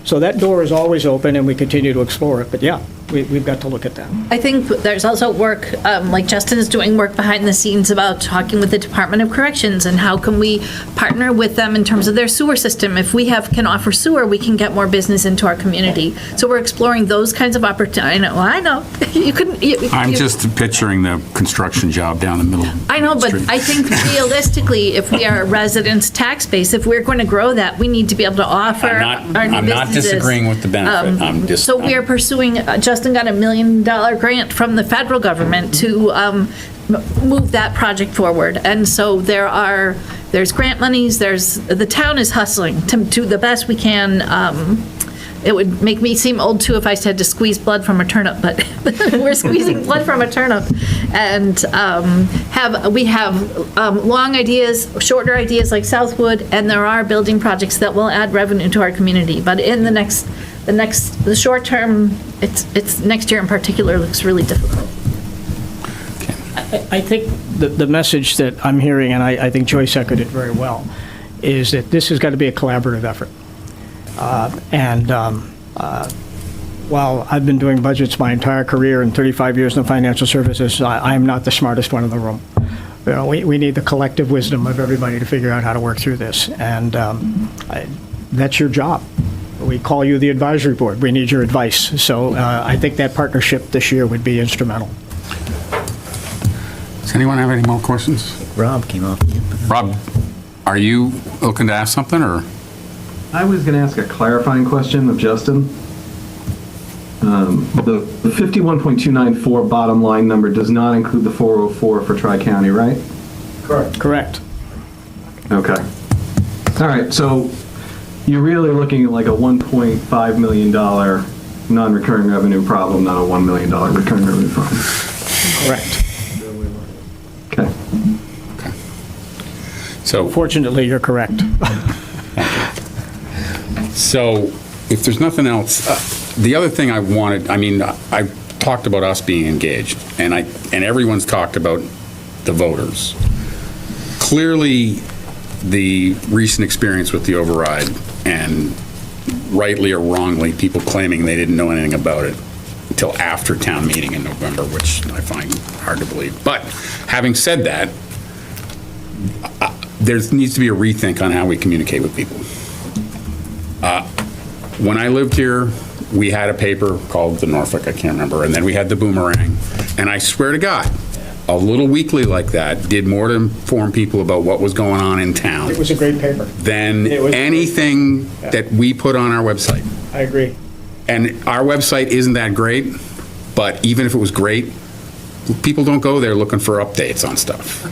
So that door is always open, and we continue to explore it. But yeah, we've got to look at that. I think there's also work, like Justin is doing work behind the scenes about talking with the Department of Corrections and how can we partner with them in terms of their sewer system. If we can offer sewer, we can get more business into our community. So we're exploring those kinds of opportunities. I know. You couldn't. I'm just picturing the construction job down the middle. I know, but street. I think realistically, if we are a residents' tax base, if we're going to grow that, we need to be able to offer our new I'm not businesses. disagreeing with the benefit. So we are pursuing, Justin got a $1 million grant from the federal government to move that project forward. And so there's grant monies, the town is hustling to do the best we can it would make me seem old too if I said to squeeze blood from a turnip, but we're squeezing blood from a turnip. And we have long ideas, shorter ideas like Southwood, and there are building projects that will add revenue to our community. But in the short term, it's next year in particular looks really difficult. I think the message that I'm hearing, and I think Joyce echoed it very well, is that this has got to be a collaborative effort. While I've been doing budgets my entire career and 35 years in financial services, I'm not the smartest one in the room. You know, we need the collective wisdom of everybody to figure out how to work through this, and that's your job. We call you the advisory board. We need your advice. So I think that partnership this year would be instrumental. Does anyone have any more questions? Rob came off. Rob, are you looking to ask something, or? I was going to ask a clarifying question of Justin. The 51.294 bottom line number does not include the 404 for Tri-County, right? Correct. Okay. All right, so you're really looking at like a $1.5 million non-recurring revenue problem, not a $1 million recurring revenue problem. Correct. Okay. So, Fortunately, you're correct. so if there's nothing else, the other thing I wanted, I talked about us being engaged, and everyone's talked about the voters. Clearly, the recent experience with the override, and rightly or wrongly, people claiming they didn't know anything about it until after town meeting in November, which I find hard to believe. But having said that, there needs to be a rethink on how we communicate with people. When I lived here, we had a paper called the Norfolk, I can't remember, and then we had the Boomerang. And I swear to God, a little weekly like that did more to inform people about what was going on in town It was a great paper. than It was- anything that we put on our website. I agree. And our website isn't that great, but even if it was great, people don't go there looking for updates on stuff.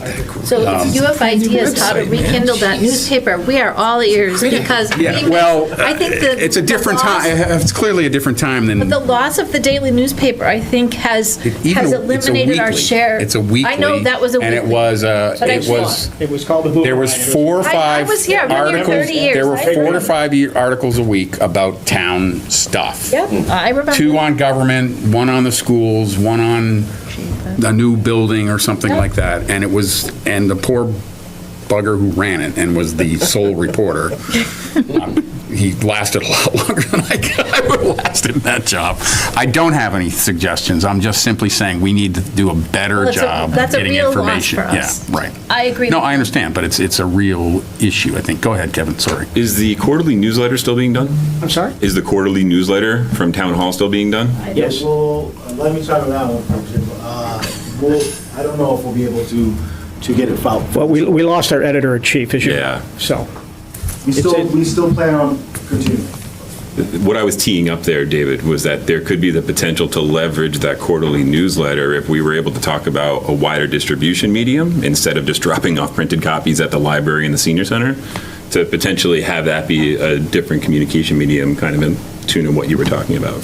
So if you have ideas how to rekindle that newspaper, we are all ears, because I think that It's a different time, it's clearly a different time than. But the loss of the daily newspaper, I think, has It's a eliminated our weekly. share. It's a weekly. I know that was a weekly. And it was, But I saw It was called the Boomerang. there was 4 or 5 I was here. I've been here articles. 30 years. There were I 4 to remember. 5 articles a week about town stuff. Yep, I remember. 2 on government, 1 on the schools, 1 on a new building or something like that. And and the poor bugger who ran it and was the sole reporter, he lasted a lot longer than I would have lasted in that job. I don't have any suggestions. I'm just simply saying we need to do a better Well, job that's a getting real loss information. for us. Yeah, right. I agree. No, I understand, but it's a real issue, I think. Go ahead, Kevin, sorry. Is the quarterly newsletter still being done? I'm sorry? Is the quarterly newsletter from Town Hall still being done? Yes. Well, let me try on that one. I don't know if we'll be able to get it filed. Well, we lost our editor-in-chief, as you know. Yeah. So, We still plan on continuing. What I was teeing up there, David, was that there could be the potential to leverage that quarterly newsletter if we were able to talk about a wider distribution medium instead of just dropping off printed copies at the library and the senior center, to potentially have that be a different communication medium, kind of in tune of what you were talking about.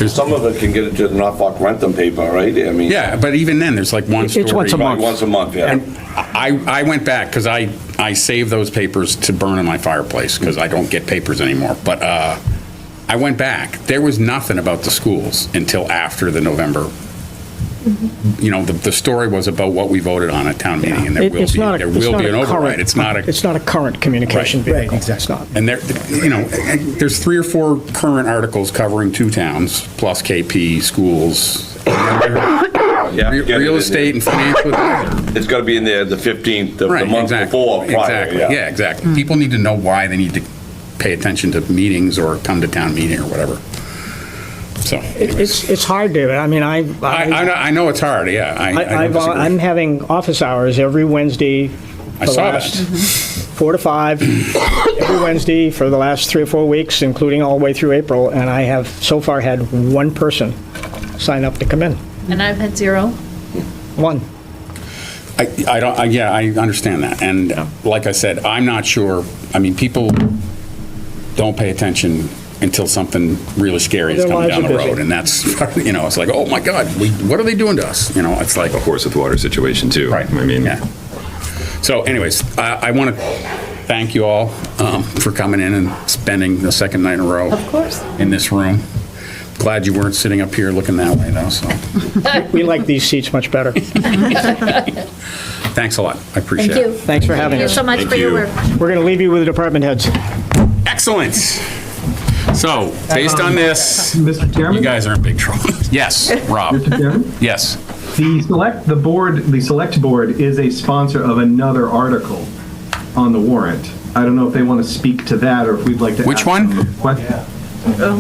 Some of it can get into the Norfolk Rentham paper, right? I mean. Yeah, but even then, there's like one story. It's once a month. Once a month, yeah. And I went back, because I saved those papers to burn in my fireplace, because I don't get papers anymore. But I went back. There was nothing about the schools until after the November. You know, the story was about what we voted on at town meeting, and there will be an override. It's not a current communication Right. vehicle. Right, exactly. It's not. And there, there's 3 or 4 current articles covering 2 towns, plus KP, schools, Yeah, get it real in estate and financial advisor. It's got to be in there the 15th of the Right, month exactly. before, prior. Exactly, yeah, exactly. People need to know why they need to pay attention to meetings or come to town meeting or whatever. So, anyways. It's hard, David. I mean, I know it's hard, yeah. I don't disagree. I'm having office hours every Wednesday. I for the saw last that. 4 to 5 every Wednesday for the last 3 or 4 weeks, including all the way through April, and I have so far had 1 person sign up to come in. And I've had 0. 1. I understand that. And like I said, I'm not sure, I mean, people don't pay attention until something really scary is Their coming lives down are the busy. road. And that's, it's like, oh my God, what are they doing to us? It's like, A horse with water situation too. right. I mean, Yeah. So anyways, I want to thank you all for coming in and spending the second night in a row. Of course. In this room. Glad you weren't sitting up here looking that way though, so. We like these seats much better. Thanks a lot. I appreciate Thank it. you. Thanks for having Thank you us. so much Thank for your you. work. We're going to leave you with the department heads. Excellent. So, based on this, Mr. Chairman? you guys are in big trouble. Yes, Rob. Mr. Chairman? Yes. The select board is a sponsor of another article on the warrant. I don't know if they want to speak to that or if we'd like to. Which ask one? them a question.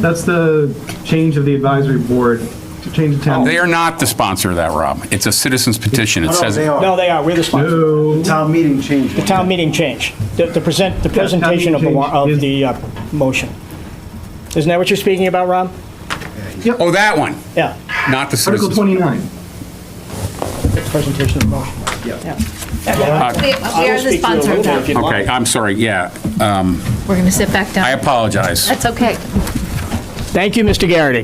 That's the change of the advisory board to change the town. They are not the sponsor of that, Rob. It's a citizen's petition. It Oh, no, says, they are. No, they are. We're the sponsor. No. Town meeting changed. The town meeting change. The presentation of the motion. Isn't that what you're speaking about, Rob? oh, that one, Yeah. not the Article citizens. 29. Presentation of the motion. Yeah. We are the sponsor of that. Okay, I'm sorry, yeah. We're going to sit back I down. apologize. That's okay. Thank you, Mr. Garrity.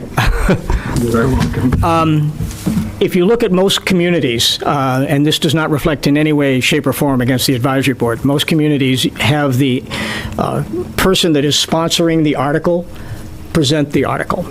You're very welcome. If you look at most communities, and this does not reflect in any way, shape, or form against the advisory board, most communities have the person that is sponsoring the article present the article.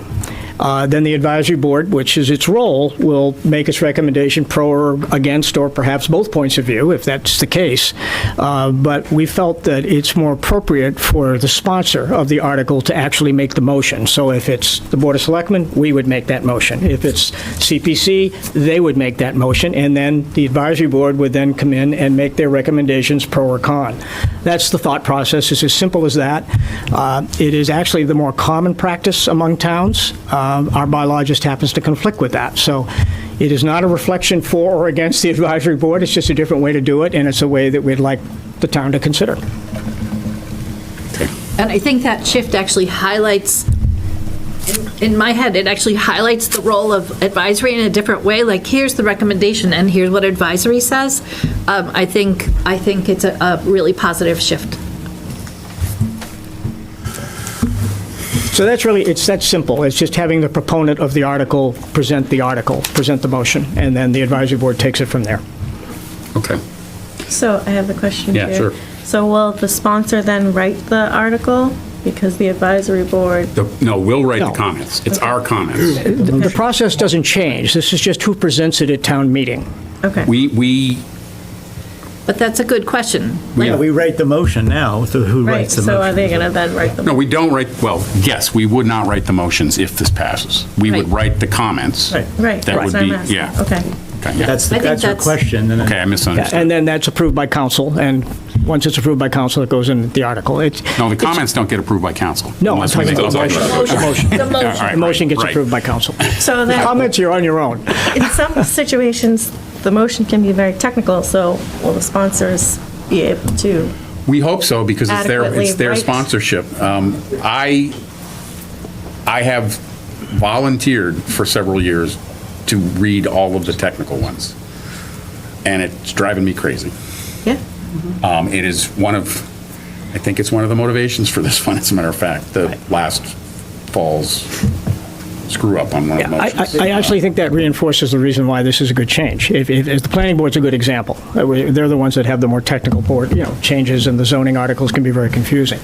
Then the advisory board, which is its role, will make its recommendation pro or against, or perhaps both points of view, if that's the case. But we felt that it's more appropriate for the sponsor of the article to actually make the motion. So if it's the Board of Selectmen, we would make that motion. If it's CPC, they would make that motion, and then the advisory board would then come in and make their recommendations pro or con. That's the thought process. It's as simple as that. It is actually the more common practice among towns. Our bylaw just happens to conflict with that. So it is not a reflection for or against the advisory board. It's just a different way to do it, and it's a way that we'd like the town to consider. And I think that shift actually highlights, in my head, it actually highlights the role of advisory in a different way. Like, here's the recommendation, and here's what advisory says. I think it's a really positive shift. So that's really, it's that simple. It's just having the proponent of the article, present the motion, and then the advisory board takes it from there. Okay. So I have a question Yeah, here. sure. So will the sponsor then write the article? Because the advisory board, No, we'll write the No. comments. It's our comments. The process doesn't change. This is just who presents it at town meeting. okay. We But that's a good question. Yeah, we write the motion now, so who Right, writes the so are motion? they going to then write the? No, we don't write, well, yes, we would not write the motions if this passes. We would Right. write the comments. Right. Right, That that's would what I'm be, asking. yeah. Okay. Okay, yeah. That's I think her that's- question. and then- Okay, I Yeah, misunderstood. and then that's approved by council, and once it's approved by council, it goes in the article. No, the comments don't get approved by council. No, I'm unless we talking make about those the arguments. motion. The All motion. right, The motion gets right. approved by council. So then, Comments, you're on your own. in some situations, the motion can be very technical, so will the sponsors be able to? We hope so, because it's their Adequately write. sponsorship. I have volunteered for several years to read all of the technical ones, and it's driving me crazy. Yeah. It is I think it's one of the motivations for this one, as a matter of fact, the last fall's screw up on one of the motions. I actually think that reinforces the reason why this is a good change. If the planning board's a good example. They're the ones that have the more technical board, changes, and the zoning articles can be very confusing.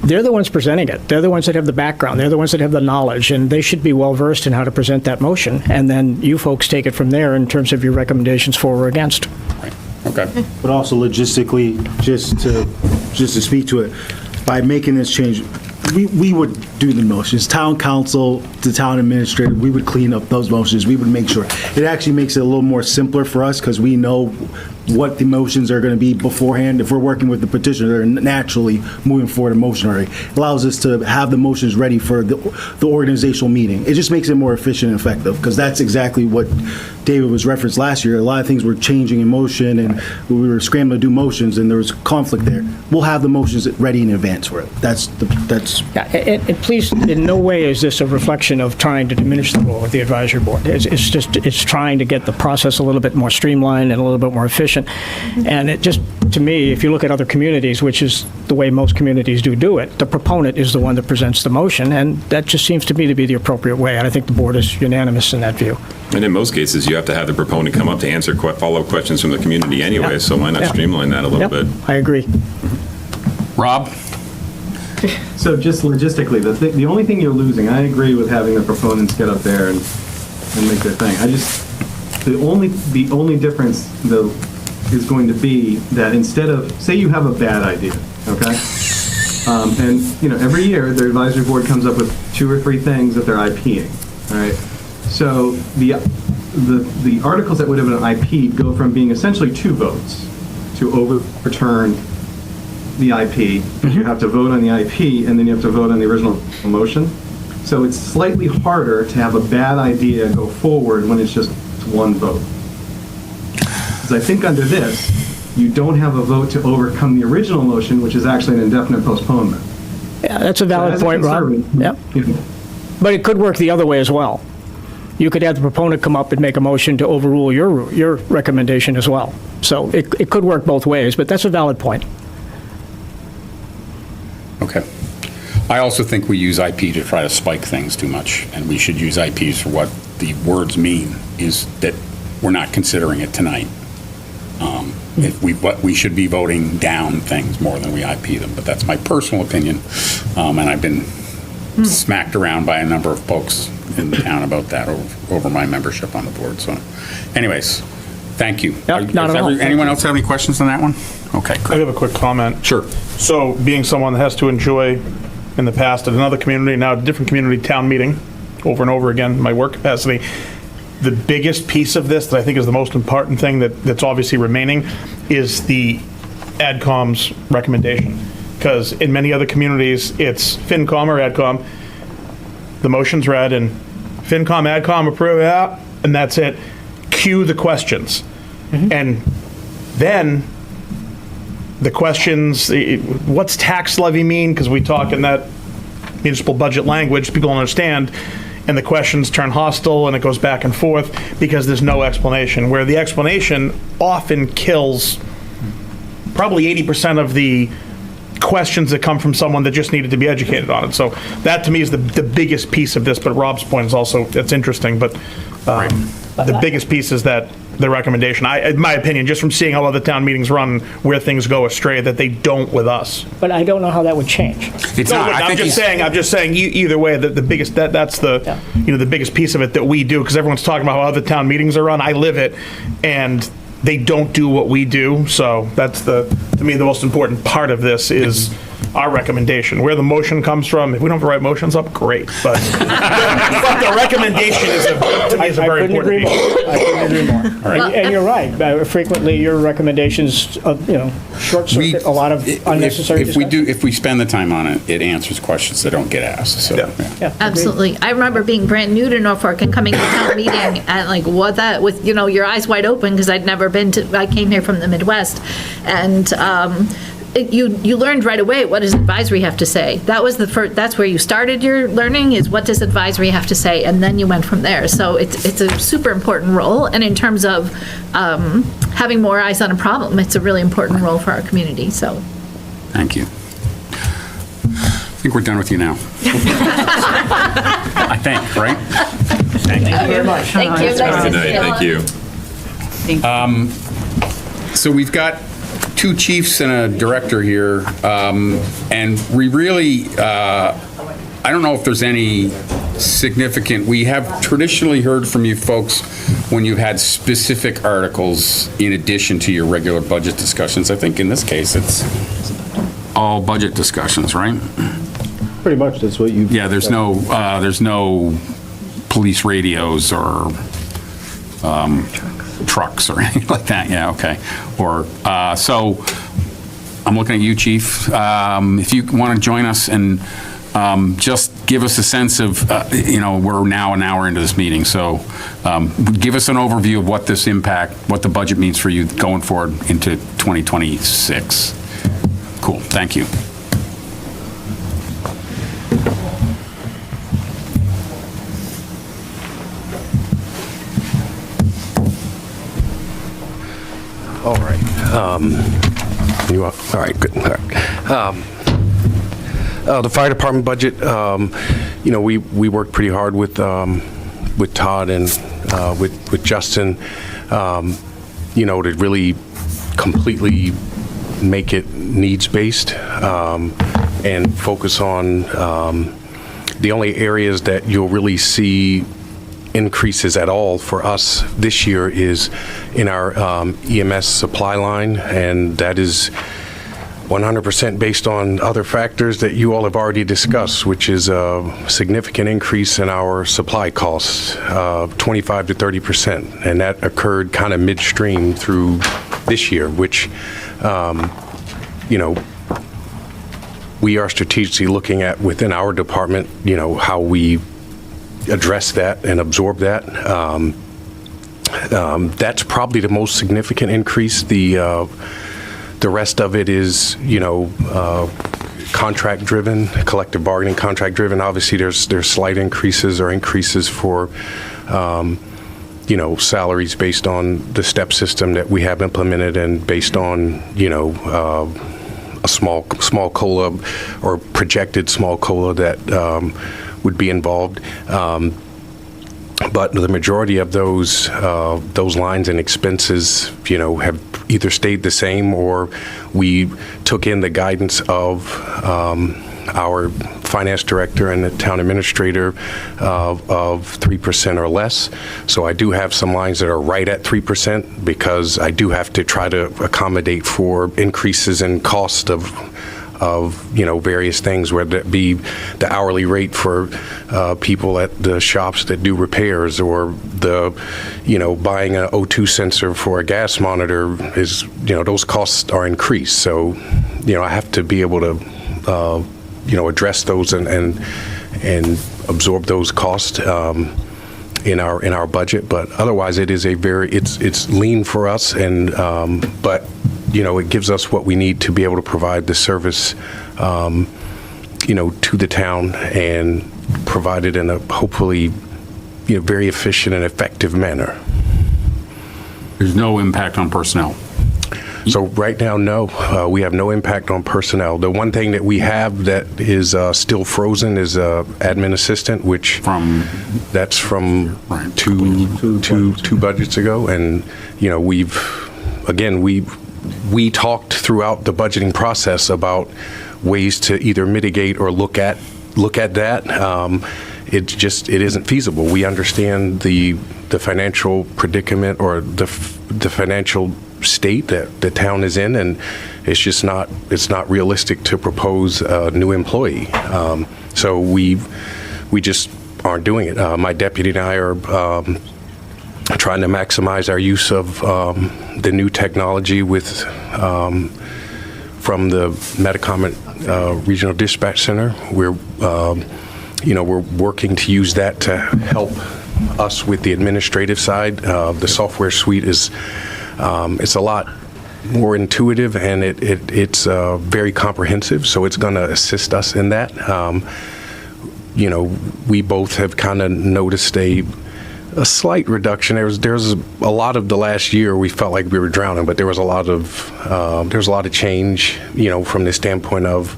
They're the ones presenting it. They're the ones that have the background. They're the ones that have the knowledge, and they should be well-versed in how to present that motion. And then you folks take it from there in terms of your recommendations for or against. Right. Okay. But also logistically, just to speak to it, by making this change, we would do the motions. Town council, the town administrator, we would clean up those motions. We would make sure. It actually makes it a little more simpler for us because we know what the motions are going to be beforehand. If we're working with the petitioner, they're naturally moving forward a motion already. It allows us to have the motions ready for the organizational meeting. It just makes it more efficient and effective because that's exactly what David was referenced last year. A lot of things were changing in motion and we were scrambling to do motions and there was conflict there. We'll have the motions ready in advance for it. That's Yeah, and please, in no way is this a reflection of trying to diminish the role of the advisory board. It's trying to get the process a little bit more streamlined and a little bit more efficient. motion. And it just, to me, if you look at other communities, which is the way most communities do it, the proponent is the one that presents the motion, and that just seems to me to be the appropriate way, and I think the board is unanimous in that view. And in most cases, you have to have the proponent come up to answer follow-up questions from the community anyway, Yeah. so why not Yeah. streamline that a little Yep, bit? I agree. Rob? So just logistically, the only thing you're losing, I agree with having the proponents get up there and make their thing. The only difference though is going to be that instead of, say you have a bad idea, okay? And, every year, the advisory board comes up with 2 or 3 things that they're IPing, all right? So the articles that would have been IP'd go from being essentially 2 votes to overturn the IP. You have to vote on the IP, and then you have to vote on the original motion. So it's slightly harder to have a bad idea go forward when it's just 1 vote. Because I think under this, you don't have a vote to overcome the original motion, which is actually an indefinite postponement. Yeah, that's a valid As a point, Rob. conservative, Yep. But it could work the other way as well. You could have the proponent come up and make a motion to overrule your recommendation as well. So it could work both ways, but that's a valid point. Okay. I also think we use IP to try to spike things too much, and we should use IPs for what the words mean, is that we're not considering it tonight. We should be voting down things more than we IP them, but that's my personal opinion, and I've been smacked around by a number of folks in the town about that over my membership on the board, so anyways, thank you. Yep, not at all. Anyone else have any questions on that one? Okay, I great. have a quick comment. Sure. So, being someone that has to enjoy, in the past, at another community, now at a different community town meeting, over and over again, in my work capacity, the biggest piece of this that I think is the most important thing that's obviously remaining is the AdCom's recommendation. Because in many other communities, it's FinCom or AdCom, the motion's read, and FinCom, AdCom approve that, and that's it. Cue the questions. And then the questions, what's tax levy mean? Because we talk in that municipal budget language, people don't understand, and the questions turn hostile and it goes back and forth because there's no explanation, where the explanation often kills probably 80% of the questions that come from someone that just needed to be educated on it. So that to me is the biggest piece of this, but Rob's point is also, it's interesting, but the biggest piece is that the recommendation, in my opinion, just from seeing how other town meetings run, where things go astray, that they don't with us. But I don't know how that would change. It's No, not, but I I'm think just saying, either way, the biggest, that's the, the biggest piece of it that we do, because everyone's talking about how other town meetings are run. I live it, and they don't do what we do, so that's to me, the most important part of this is our recommendation. Where the motion comes from, if we don't have to write motions up, great, but the recommendation to me is a very important piece. I couldn't agree more. And you're right. Frequently, your recommendations, short circuit a lot of unnecessary discussion. If we spend the time on it, it answers questions that don't get asked, so. Yeah. Yeah, agreed. Absolutely. I remember being brand new to Norfolk and coming to town meeting and like, what that, with, your eyes wide open, because I'd never been I came here from the Midwest. And you learned right away, what does advisory have to say? That was that's where you started your learning, is what does advisory have to say? And then you went from there. So it's a super important role. And in terms of having more eyes on a problem, it's a really important role for our community, so. Thank you. I think we're done with you now. I think, right? Thank you very much. Thank you. Good night, thank you. So we've got 2 chiefs and a director here, and we really, I don't know if there's any significant, we have traditionally heard from you folks when you've had specific articles in addition to your regular budget discussions. I think in this case, it's all budget discussions, right? Pretty much, that's what you. Yeah, there's no police radios or trucks or anything like that. Yeah, okay. Or so I'm looking at you, Chief. If you want to join us and just give us a sense of, we're now an hour into this meeting, so give us an overview of what this impact, what the budget means for you going forward into 2026. Cool, thank you. All right. You are, all right, good. All right. The fire department budget, we worked pretty hard with Todd and with Justin, to really completely make it needs-based and focus on the only areas that you'll really see increases at all for us this year is in our EMS supply line, and that is 100% based on other factors that you all have already discussed, which is a significant increase in our supply costs, 25 to 30%, and that occurred kind of midstream through this year, which, we are strategically looking at within our department, how we address that and absorb that. That's probably the most significant increase. The rest of it is, contract-driven, collective bargaining, contract-driven. Obviously, there's slight increases or increases for, salaries based on the step system that we have implemented and based on, a small COLA or projected small COLA that would be involved. But the majority of those lines and expenses, have either stayed the same or we took in the guidance of our finance director and the town administrator of 3% or less. So I do have some lines that are right at 3% because I do have to try to accommodate for increases in cost of various things, whether it be the hourly rate for people at the shops that do repairs or the, buying an O2 sensor for a gas monitor is, those costs are increased. So, I have to be able to, address those and absorb those costs in our budget. But otherwise, it is it's lean for us, and but it gives us what we need to be able to provide the service, to the town and provide it in a hopefully, very efficient and effective manner. There's no impact on personnel. So right now, no, we have no impact on personnel. The one thing that we have that is still frozen is admin assistant, which that's from two budgets ago, and we talked throughout the budgeting process about ways to either mitigate or look at that. It isn't feasible. We understand the financial predicament or the financial state that the town is in, and it's not realistic to propose a new employee. So we just aren't doing it. My deputy and I are trying to maximize our use of the new technology from the Metacomet Regional Dispatch Center. We're working to use that to help us with the administrative side. The software suite is it's a lot more intuitive, and it's very comprehensive, so it's going to assist us in that. We both have kind of noticed a slight reduction. There's a lot of the last year we felt like we were drowning, but there was a lot of change, from the standpoint of,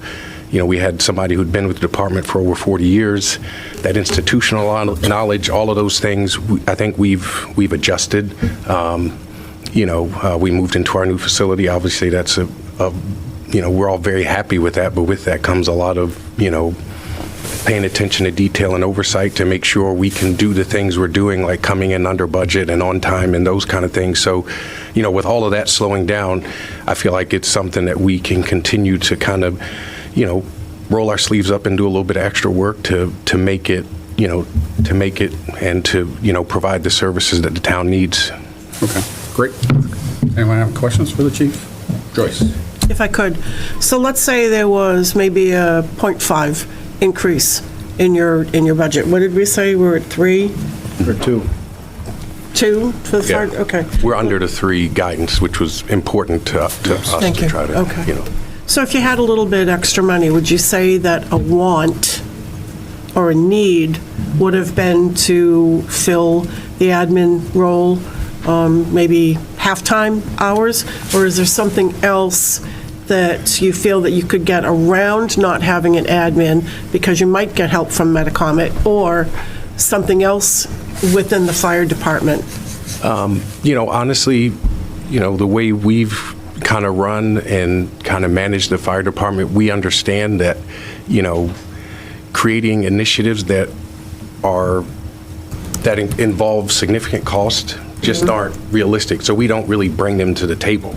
we had somebody who'd been with the department for over 40 years, that institutional knowledge, all of those things, I think we've adjusted. We moved into our new facility. Obviously, that's we're all very happy with that, but with that comes a lot of, paying attention to detail and oversight to make sure we can do the things we're doing, like coming in under budget and on time and those kind of things. So, with all of that slowing down, I feel like it's something that we can continue to kind of, roll our sleeves up and do a little bit of extra work to make it, and to, provide the services that the town needs. Okay, great. Anyone have questions for the chief? Joyce? If I could. So let's say there was maybe a 0.5 increase in your budget. What did we say? We're at 3? Or 2. 2 for the fire? Okay. We're under the 3 guidance, which was important to us Thank to you. try to, Okay. So if you had a little bit extra money, would you say that a want or a need would have been to fill the admin role, maybe half-time hours? Or is there something else that you feel that you could get around not having an admin because you might get help from Metacomet, or something else within the fire department? Honestly, the way we've kind of run and kind of managed the fire department, we understand that, creating initiatives that involve significant cost just aren't realistic. So we don't really bring them to the table.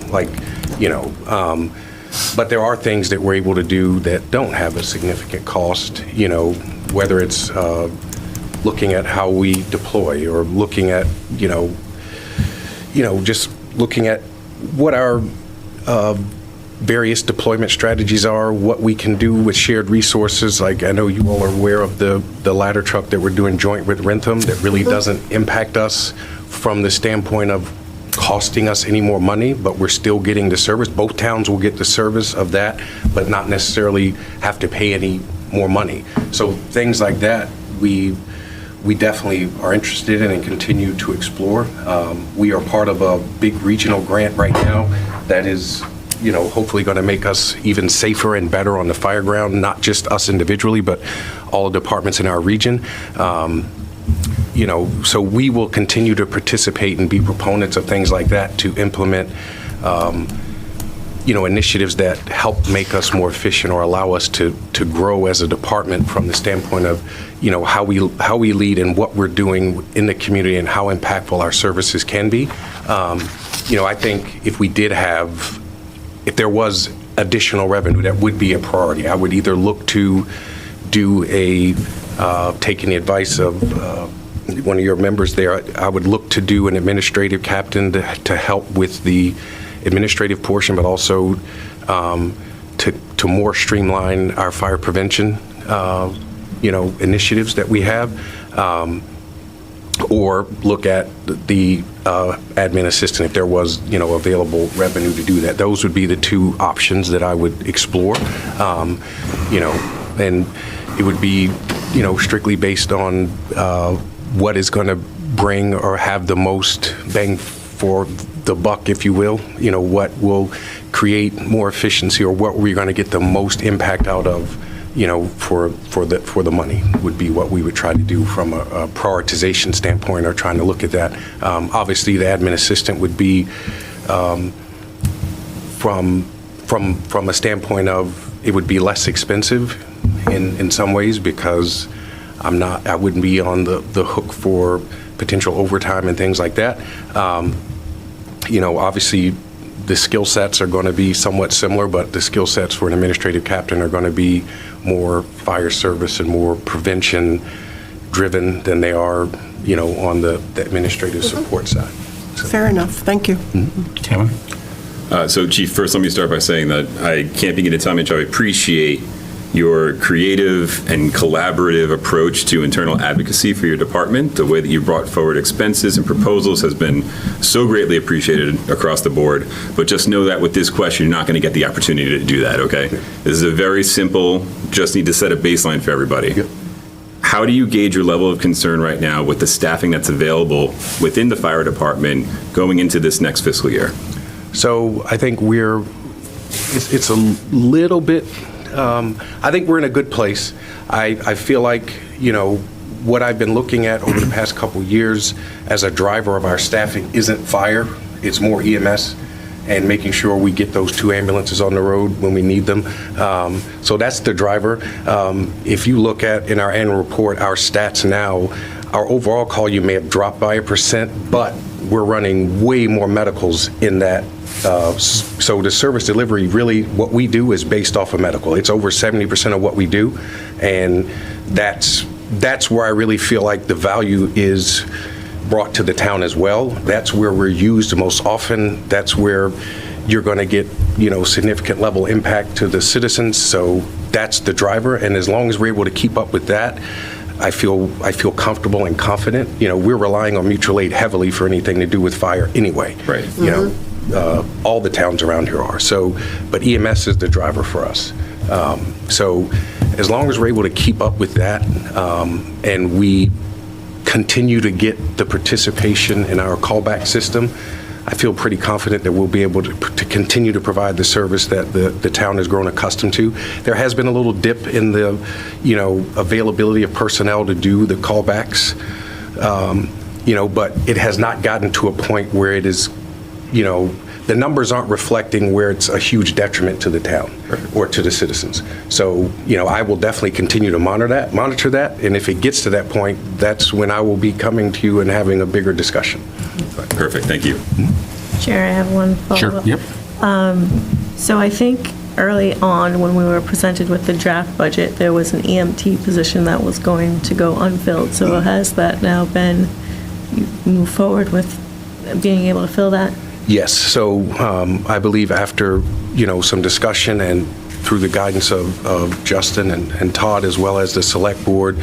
But there are things that we're able to do that don't have a significant cost, whether it's looking at how we deploy, or looking at, just looking at what our various deployment strategies are, what we can do with shared resources. Like, I know you all are aware of the ladder truck that we're doing joint with Rentham that really doesn't impact us from the standpoint of costing us any more money, but we're still getting the service. Both towns will get the service of that, but not necessarily have to pay any more money. So things like that, we definitely are interested in and continue to explore. We are part of a big regional grant right now that is, hopefully going to make us even safer and better on the fire ground, not just us individually, but all the departments in our region. So we will continue to participate and be proponents of things like that to implement, initiatives that help make us more efficient or allow us to grow as a department from the standpoint of, how we lead and what we're doing in the community and how impactful our services can be. I think if there was additional revenue, that would be a priority. I would either look to do taking the advice of one of your members there, I would look to do an administrative captain to help with the administrative portion, but also to more streamline our fire prevention, initiatives that we have, or look at the admin assistant if there was, available revenue to do that. Those would be the two options that I would explore, and it would be, strictly based on what is going to bring or have the most bang for the buck, if you will, what will create more efficiency, or what we're going to get the most impact out of, for the money, would be what we would try to do from a prioritization standpoint, or trying to look at that. Obviously, the admin assistant would be from a standpoint of, it would be less expensive in some ways, because I wouldn't be on the hook for potential overtime and things like that. Obviously, the skill sets are going to be somewhat similar, but the skill sets for an administrative captain are going to be more fire service and more prevention driven than they are, on the administrative support side. Fair enough. Thank you. Kevin? So, Chief, first let me start by saying that I can't begin to tell you how I appreciate your creative and collaborative approach to internal advocacy for your department. The way that you brought forward expenses and proposals has been so greatly appreciated across the board. But just know that with this question, you're not going to get the opportunity to do that, okay? This is a very simple, just need to set a baseline for everybody. Yep. How do you gauge your level of concern right now with the staffing that's available within the fire department going into this next fiscal year? So I think it's a little bit, I think we're in a good place. I feel like, what I've been looking at over the past couple years as a driver of our staffing isn't fire, it's more EMS, and making sure we get those 2 ambulances on the road when we need them. So that's the driver. If you look at in our annual report, our stats now, our overall call you may have dropped by 1%, but we're running way more medicals in that. So the service delivery, really, what we do is based off of medical. It's over 70% of what we do, and that's where I really feel like the value is brought to the town as well. That's where we're used most often. That's where you're going to get, significant level impact to the citizens. So that's the driver, and as long as we're able to keep up with that, I feel comfortable and confident. We're relying on mutual aid heavily for anything to do with fire anyway. Right. All the towns around here are. So, but EMS is the driver for us. So as long as we're able to keep up with that, and we continue to get the participation in our callback system, I feel pretty confident that we'll be able to continue to provide the service that the town has grown accustomed to. There has been a little dip in the, availability of personnel to do the callbacks, but it has not gotten to a point where it is, the numbers aren't reflecting where it's a huge detriment to the town or to the citizens. So, I will definitely continue to monitor that, and if it gets to that point, that's when I will be coming to you and having a bigger discussion. Perfect, thank you. Chair, I have one follow-up. Sure, yep. So I think early on, when we were presented with the draft budget, there was an EMT position that was going to go unfilled. So has that now been, you move forward with being able to fill that? Yes, so I believe after, some discussion and through the guidance of Justin and Todd, as well as the select board,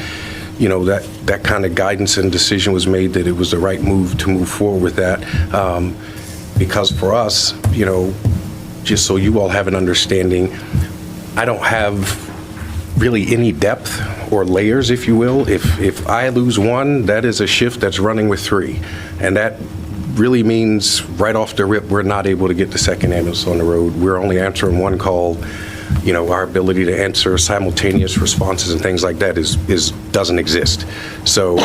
that kind of guidance and decision was made that it was the right move to move forward with that. Because for us, just so you all have an understanding, I don't have really any depth or layers, if you will. If I lose one, that is a shift that's running with three. And that really means right off the rip, we're not able to get the second ambulance on the road. We're only answering one call. Our ability to answer simultaneous responses and things like that doesn't exist. So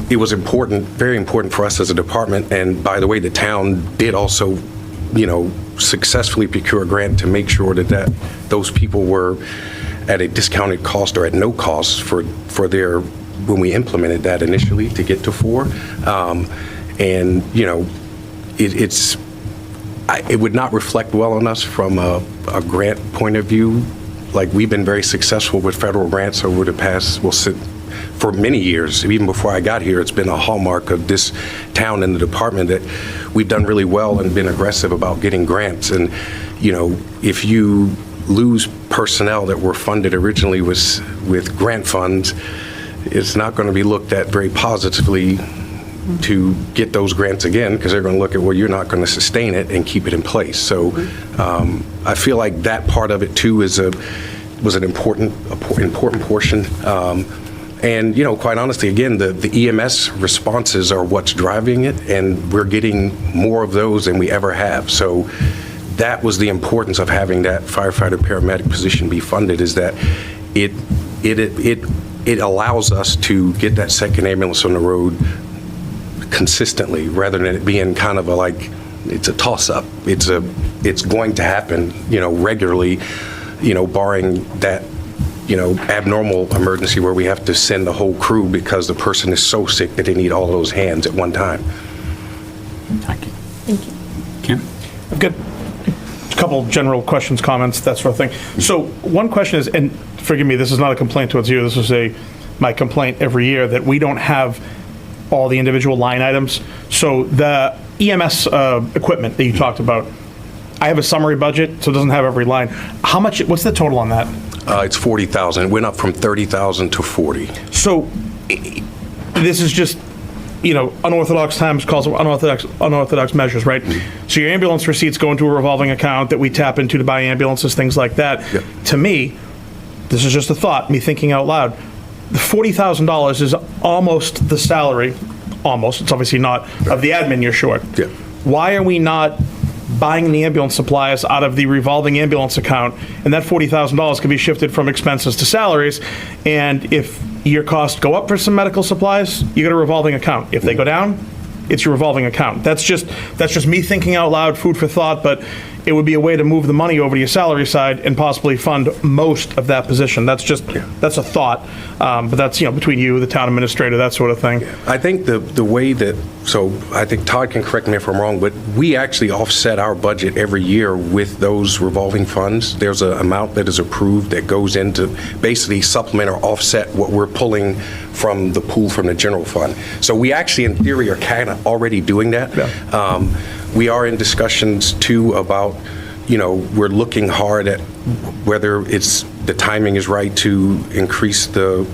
it was important, very important for us as a department. And by the way, the town did also, successfully procure a grant to make sure that those people were at a discounted cost or at no cost for their, when we implemented that initially to get to 4. And, it would not reflect well on us from a grant point of view. Like, we've been very successful with federal grants over the past, for many years. Even before I got here, it's been a hallmark of this town and the department that we've done really well and been aggressive about getting grants. And, if you lose personnel that were funded originally with grant funds, it's not going to be looked at very positively to get those grants again, because they're going to look at, well, you're not going to sustain it and keep it in place. So I feel like that part of it too was an important portion. And quite honestly, again, the EMS responses are what's driving it, and we're getting more of those than we ever have. So that was the importance of having that firefighter paramedic position be funded, is that it allows us to get that second ambulance on the road consistently, rather than it being kind of it's a toss-up. It's going to happen, regularly, barring that, abnormal emergency where we have to send the whole crew because the person is so sick that they need all those hands at one time. Thank you. Thank you. Kim? I've got a couple general questions, comments, that sort of thing. So one question is, and forgive me, this is not a complaint towards you, this is my complaint every year, that we don't have all the individual line items. So the EMS equipment that you talked about, I have a summary budget, so it doesn't have every line. What's the total on that? It's 40,000. It went up from 30,000 to 40. So this is just, unorthodox times calls unorthodox measures, right? Mm-hmm. So your ambulance receipts go into a revolving account that we tap into to buy ambulances, things like that. Yep. To me, this is just a thought, me thinking out loud, the $40,000 is almost the salary, almost, it's obviously not, of the admin you're short. Yeah. Why are we not buying the ambulance supplies out of the revolving ambulance account, and that $40,000 can be shifted from expenses to salaries, and if your costs go up for some medical supplies, you get a revolving account. If they go down, it's your revolving account. That's just me thinking out loud, food for thought, but it would be a way to move the money over to your salary side and possibly fund most of that position. That's a thought, but that's, between you, the town administrator, that sort of thing. I think the way that, so I think Todd can correct me if I'm wrong, but we actually offset our budget every year with those revolving funds. There's an amount that is approved that goes into basically supplement or offset what we're pulling from the pool from the general fund. So we actually, in theory, are kind of already doing that. Yeah. We are in discussions too about, we're looking hard at whether the timing is right to increase the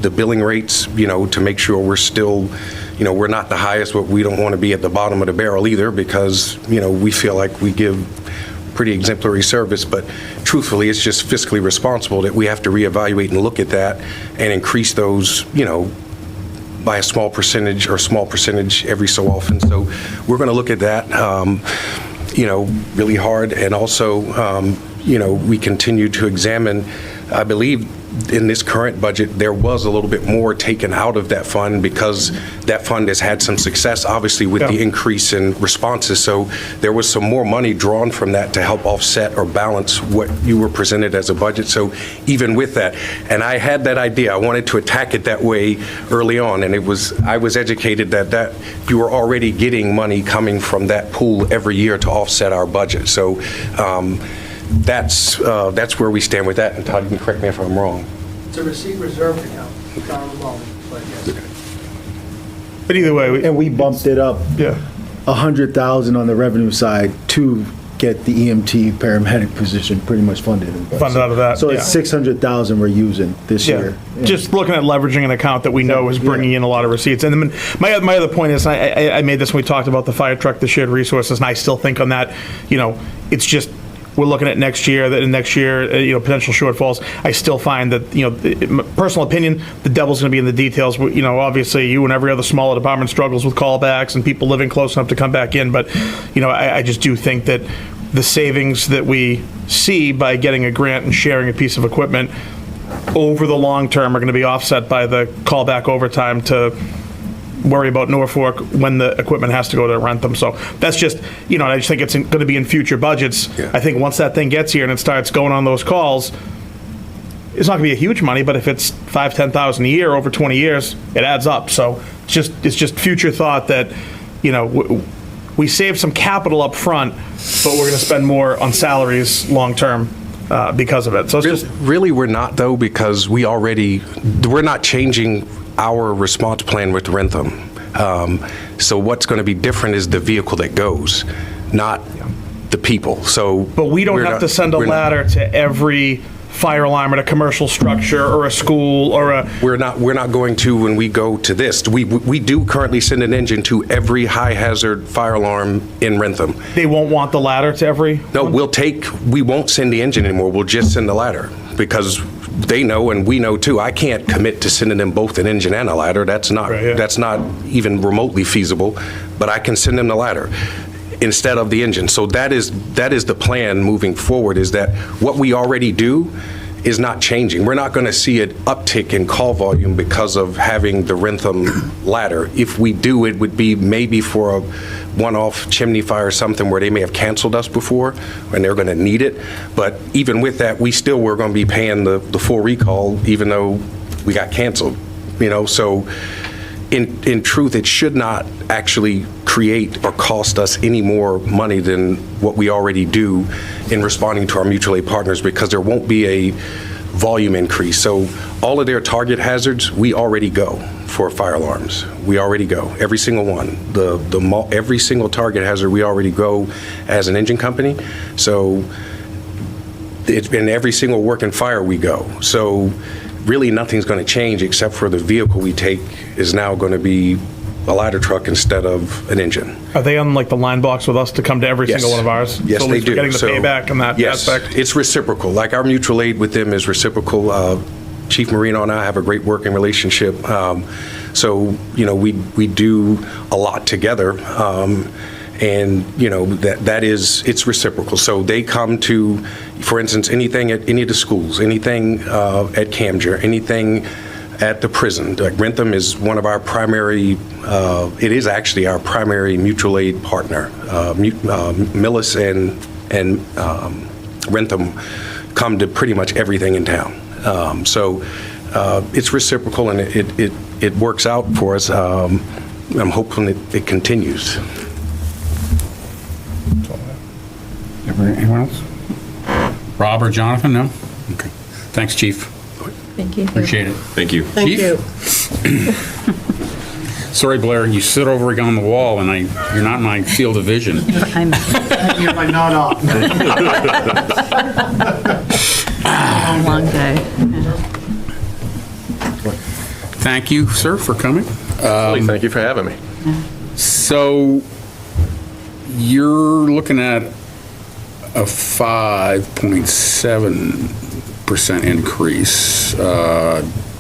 billing rates, to make sure we're still, we're not the highest, but we don't want to be at the bottom of the barrel either, because, we feel like we give pretty exemplary service, but truthfully, it's just fiscally responsible that we have to reevaluate and look at that and increase those, by a small percentage every so often. So we're going to look at that, really hard. And also, we continue to examine, I believe, in this current budget, there was a little bit more taken out of that fund because that fund has had some success, obviously, with the increase in responses. So there was some more money drawn from that to help offset or balance what you were presented as a budget. So even with that, and I had that idea, I wanted to attack it that way early on, and I was educated that you were already getting money coming from that pool every year to offset our budget. So that's where we stand with that. And Todd, you can correct me if I'm wrong. It's a receipt reserved account, down the moment, but yes. But either way, And we bumped it up 100,000 on the revenue side to get the EMT paramedic position pretty much funded. Funded out of that, So it's 600,000 we're using this year. Just looking at leveraging an account that we know is bringing in a lot of receipts. And then my other point is, I made this when we talked about the fire truck, the shared resources, and I still think on that, it's just, we're looking at next year, potential shortfalls. I still find that, personal opinion, the devil's going to be in the details. Obviously, you and every other smaller department struggles with callbacks and people living close enough to come back in. But, I just do think that the savings that we see by getting a grant and sharing a piece of equipment over the long term are going to be offset by the callback overtime to worry about Norfolk when the equipment has to go to Rentham. So that's just, I just think it's going to be in future budgets. I think once that thing gets here and it starts going on those calls, it's not going to be a huge money, but if it's $5,000-$10,000 a year over 20 years, it adds up. So it's just future thought that, we save some capital up front, but we're going to spend more on salaries long term because of it. So it's just really, we're not though, because we're not changing our response plan with Rentham. So what's going to be different is the vehicle that goes, not the people. So, but we don't have to send a ladder to every fire alarm at a commercial structure or a school or a. We're not going to when we go to this. We do currently send an engine to every high hazard fire alarm in Rentham. They won't want the ladder to every. No, we won't send the engine anymore. We'll just send the ladder because they know and we know too. I can't commit to sending them both an engine and a ladder. That's not even remotely feasible. But I can send them the ladder instead of the engine. So that is the plan moving forward, is that what we already do is not changing. We're not going to see an uptick in call volume because of having the Rentham ladder. If we do, it would be maybe for a one-off chimney fire or something where they may have canceled us before and they're going to need it. But even with that, we're going to be paying the full recall even though we got canceled. So in truth, it should not actually create or cost us any more money than what we already do in responding to our mutual aid partners, because there won't be a volume increase. So all of their target hazards, we already go for fire alarms. We already go, every single one. Every single target hazard, we already go as an engine company. So in every single work and fire, we go. So really nothing's going to change except for the vehicle we take is now going to be a ladder truck instead of an engine. Are they on like the line box with us to come to every single one of ours? Yes, so they do. We're getting the payback in that aspect? It's reciprocal. Like our mutual aid with them is reciprocal. Chief Marino and I have a great working relationship. So, we do a lot together. And, it's reciprocal. So they come to, for instance, anything at any of the schools, anything at Camger, anything at the prison. Like Rentham is one of our primary, it is actually our primary mutual aid partner. Millis and Rentham come to pretty much everything in town. So it's reciprocal and it works out for us. I'm hoping it continues. Anyone else? Rob or Jonathan? No? Okay. Thanks, Chief. Thank you. Appreciate it. Thank you. Thank you. Sorry, Blair, you sit over on the wall and you're not in my field of vision. I'm You're my nod off. a long day. Thank you, sir, for coming. Thank you for having me. So you're looking at a 5.7% increase.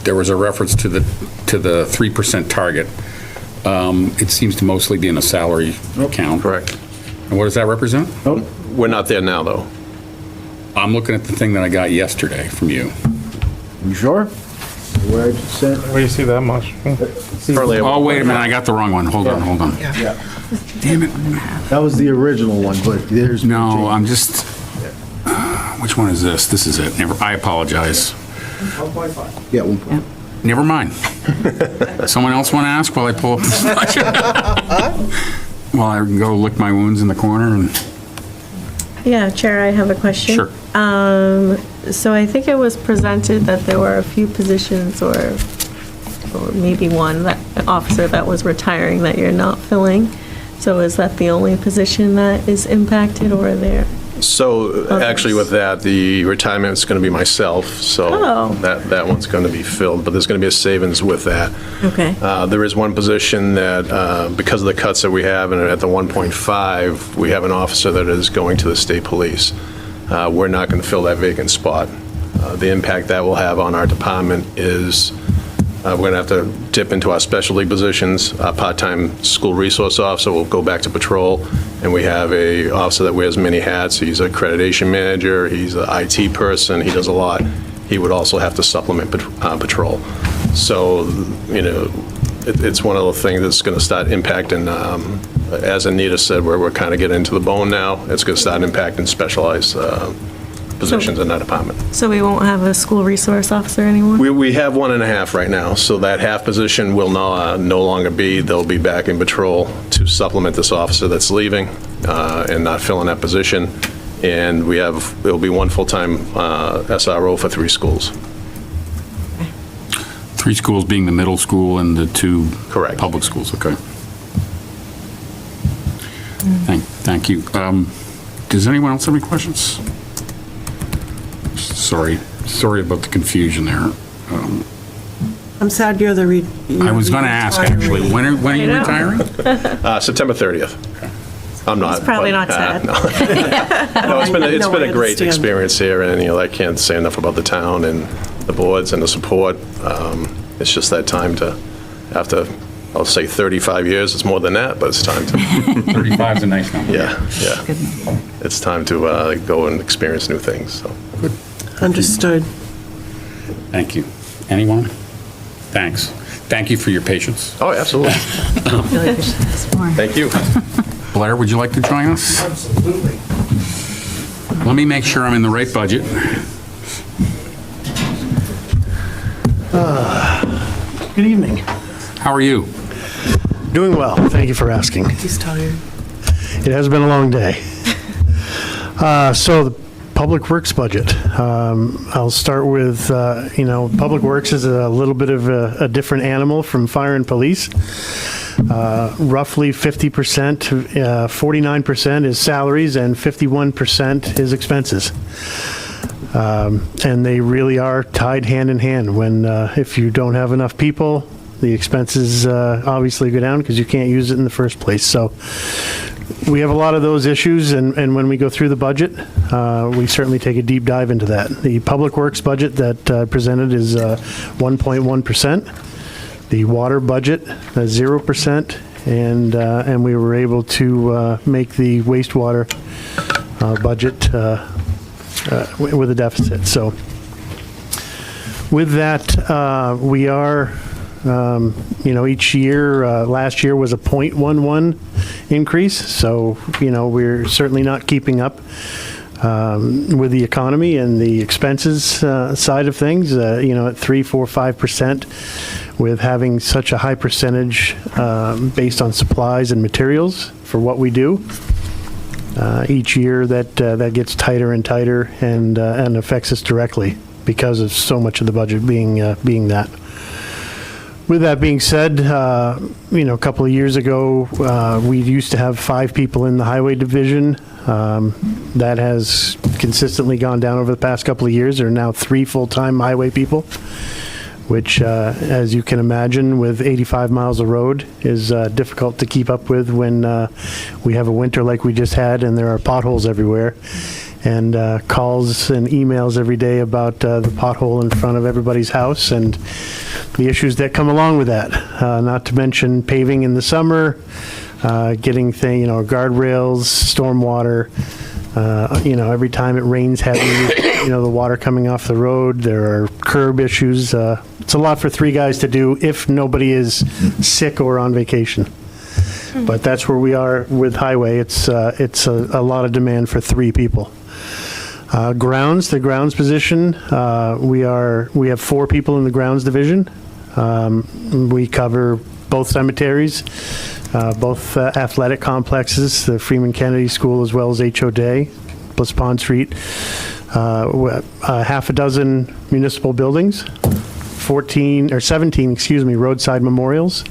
there was a reference to the 3% target. It seems to mostly be in a salary count. Correct. And what does that represent? We're not there now, though. I'm looking at the thing that I got yesterday from you. You sure? Where I just sent? Where do you see that much? Currently, Oh, wait a minute, I got the wrong one. Hold on. Yeah. Damn it. That was the original one, but there's No, I'm just, which one is this? This is it. I apologize. 1.5. Yeah, 1. Never mind. Someone else want to ask while I pull up this budget? While I can go lick my wounds in the corner and... Yeah, Chair, I have a question. Sure. So I think it was presented that there were a few positions or maybe one officer that was retiring that you're not filling. So is that the only position that is impacted, or are there? So actually with that, the retirement is going to be myself, so Oh. that one's going to be filled, but there's going to be a savings with that. Okay. There is one position that, because of the cuts that we have, and at the 1.5, we have an officer that is going to the state police. We're not going to fill that vacant spot. The impact that will have on our department is we're going to have to dip into our specialty positions. Our part-time school resource officer will go back to patrol, and we have a officer that wears many hats. He's an accreditation manager, he's an IT person, he does a lot. He would also have to supplement patrol. So, it's one of the things that's going to start impacting, as Anita said, where we're kind of getting into the bone now, it's going to start impacting specialized positions in that department. So we won't have a school resource officer anymore? We have 1.5 right now, so that half position will no longer be. They'll be back in patrol to supplement this officer that's leaving and not filling that position. And it'll be one full-time SRO for 3 schools. 3 schools being the middle school and the 2 Correct. public schools, okay. Thank you. Does anyone else have any questions? Sorry about the confusion there. I'm sad you're the I was going to ask, actually, when are you retiring? September 30th. I'm not. It's probably but, not sad. No. No, it's been No, I a great understand. experience here, and I can't say enough about the town and the boards and the support. It's just that time to, after, I'll say 35 years, it's more than that, but it's time to, 35 is a nice number. yeah. It's time to go and experience new things, so. Understood. Thank you. Anyone? Thanks. Thank you for your patience. Oh, absolutely. Thank you. Blair, would you like to join us? Absolutely. Let me make sure I'm in the right budget. Good evening. How are you? Doing well. Thank you for asking. He's tired. It has been a long day. So the Public Works budget. I'll start with, Public Works is a little bit of a different animal from fire and police. Roughly 50%, 49% is salaries and 51% is expenses. And they really are tied hand in hand. When if you don't have enough people, the expenses obviously go down because you can't use it in the first place. So we have a lot of those issues, and when we go through the budget, we certainly take a deep dive into that. The Public Works budget that presented is 1.1%. The water budget, 0%, and we were able to make the wastewater budget with a deficit. So with that, we are, each year, last year was a 0.11 increase. So, we're certainly not keeping up with the economy and the expenses side of things, at 3, 4, 5%, with having such a high percentage based on supplies and materials for what we do. Each year that gets tighter and tighter and affects us directly because of so much of the budget being that. With that being said, a couple of years ago, we used to have 5 people in the highway division. That has consistently gone down over the past couple of years. There are now 3 full-time highway people, which, as you can imagine, with 85 miles of road is difficult to keep up with when we have a winter like we just had and there are potholes everywhere. and calls and emails every day about the pothole in front of everybody's house and the issues that come along with that. Not to mention paving in the summer, getting guardrails, stormwater. Every time it rains heavy, the water coming off the road. There are curb issues. It's a lot for three guys to do if nobody is sick or on vacation. But that's where we are with highway. It's a lot of demand for three people. The grounds position, we have 4 people in the grounds division. We cover both cemeteries, both athletic complexes, the Freeman Kennedy School as well as H.O. Day, plus Pond Street, half a dozen municipal buildings, 17 roadside memorials.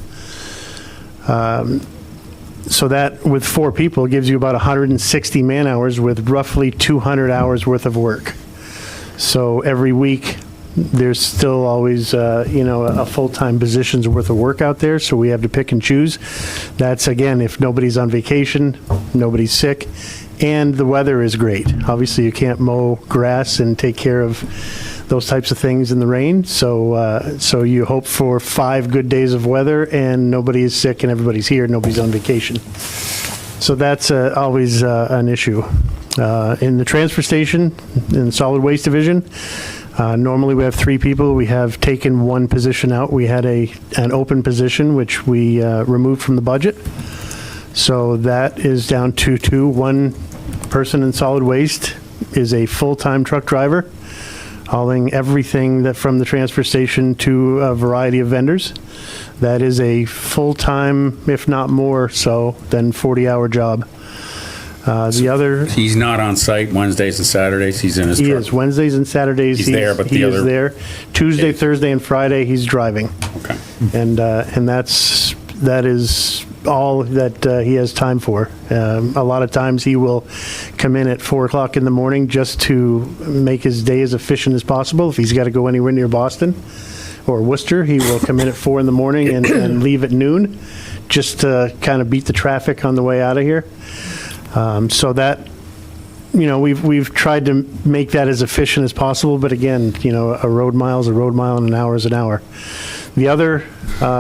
So that, with 4 people, gives you about 160 man-hours with roughly 200 hours worth of work. So every week, there's still always, a full-time position's worth of work out there, so we have to pick and choose. That's, again, if nobody's on vacation, nobody's sick, and the weather is great. Obviously, you can't mow grass and take care of those types of things in the rain, so you hope for 5 good days of weather and nobody is sick and everybody's here, nobody's on vacation. So that's always an issue. In the transfer station, in the solid waste division, normally we have 3 people. We have taken 1 position out. We had an open position which we removed from the budget. So that is down to 2. 1 person in solid waste is a full-time truck driver, hauling everything that from the transfer station to a variety of vendors. That is a full-time, if not more so, than 40-hour job. The other... He's not on site Wednesdays and Saturdays, he's in his truck? He is. Wednesdays and Saturdays, he's there, but he is there. Tuesday, Thursday, and Friday, he's driving. Okay. And that is all that he has time for. A lot of times he will come in at 4 o'clock in the morning just to make his day as efficient as possible. If he's got to go anywhere near Boston or Worcester, he will come in at 4 in the morning and leave at noon just to kind of beat the traffic on the way out of here. So that, we've tried to make that as efficient as possible, but again, a road mile is a road mile and an hour is an hour. The other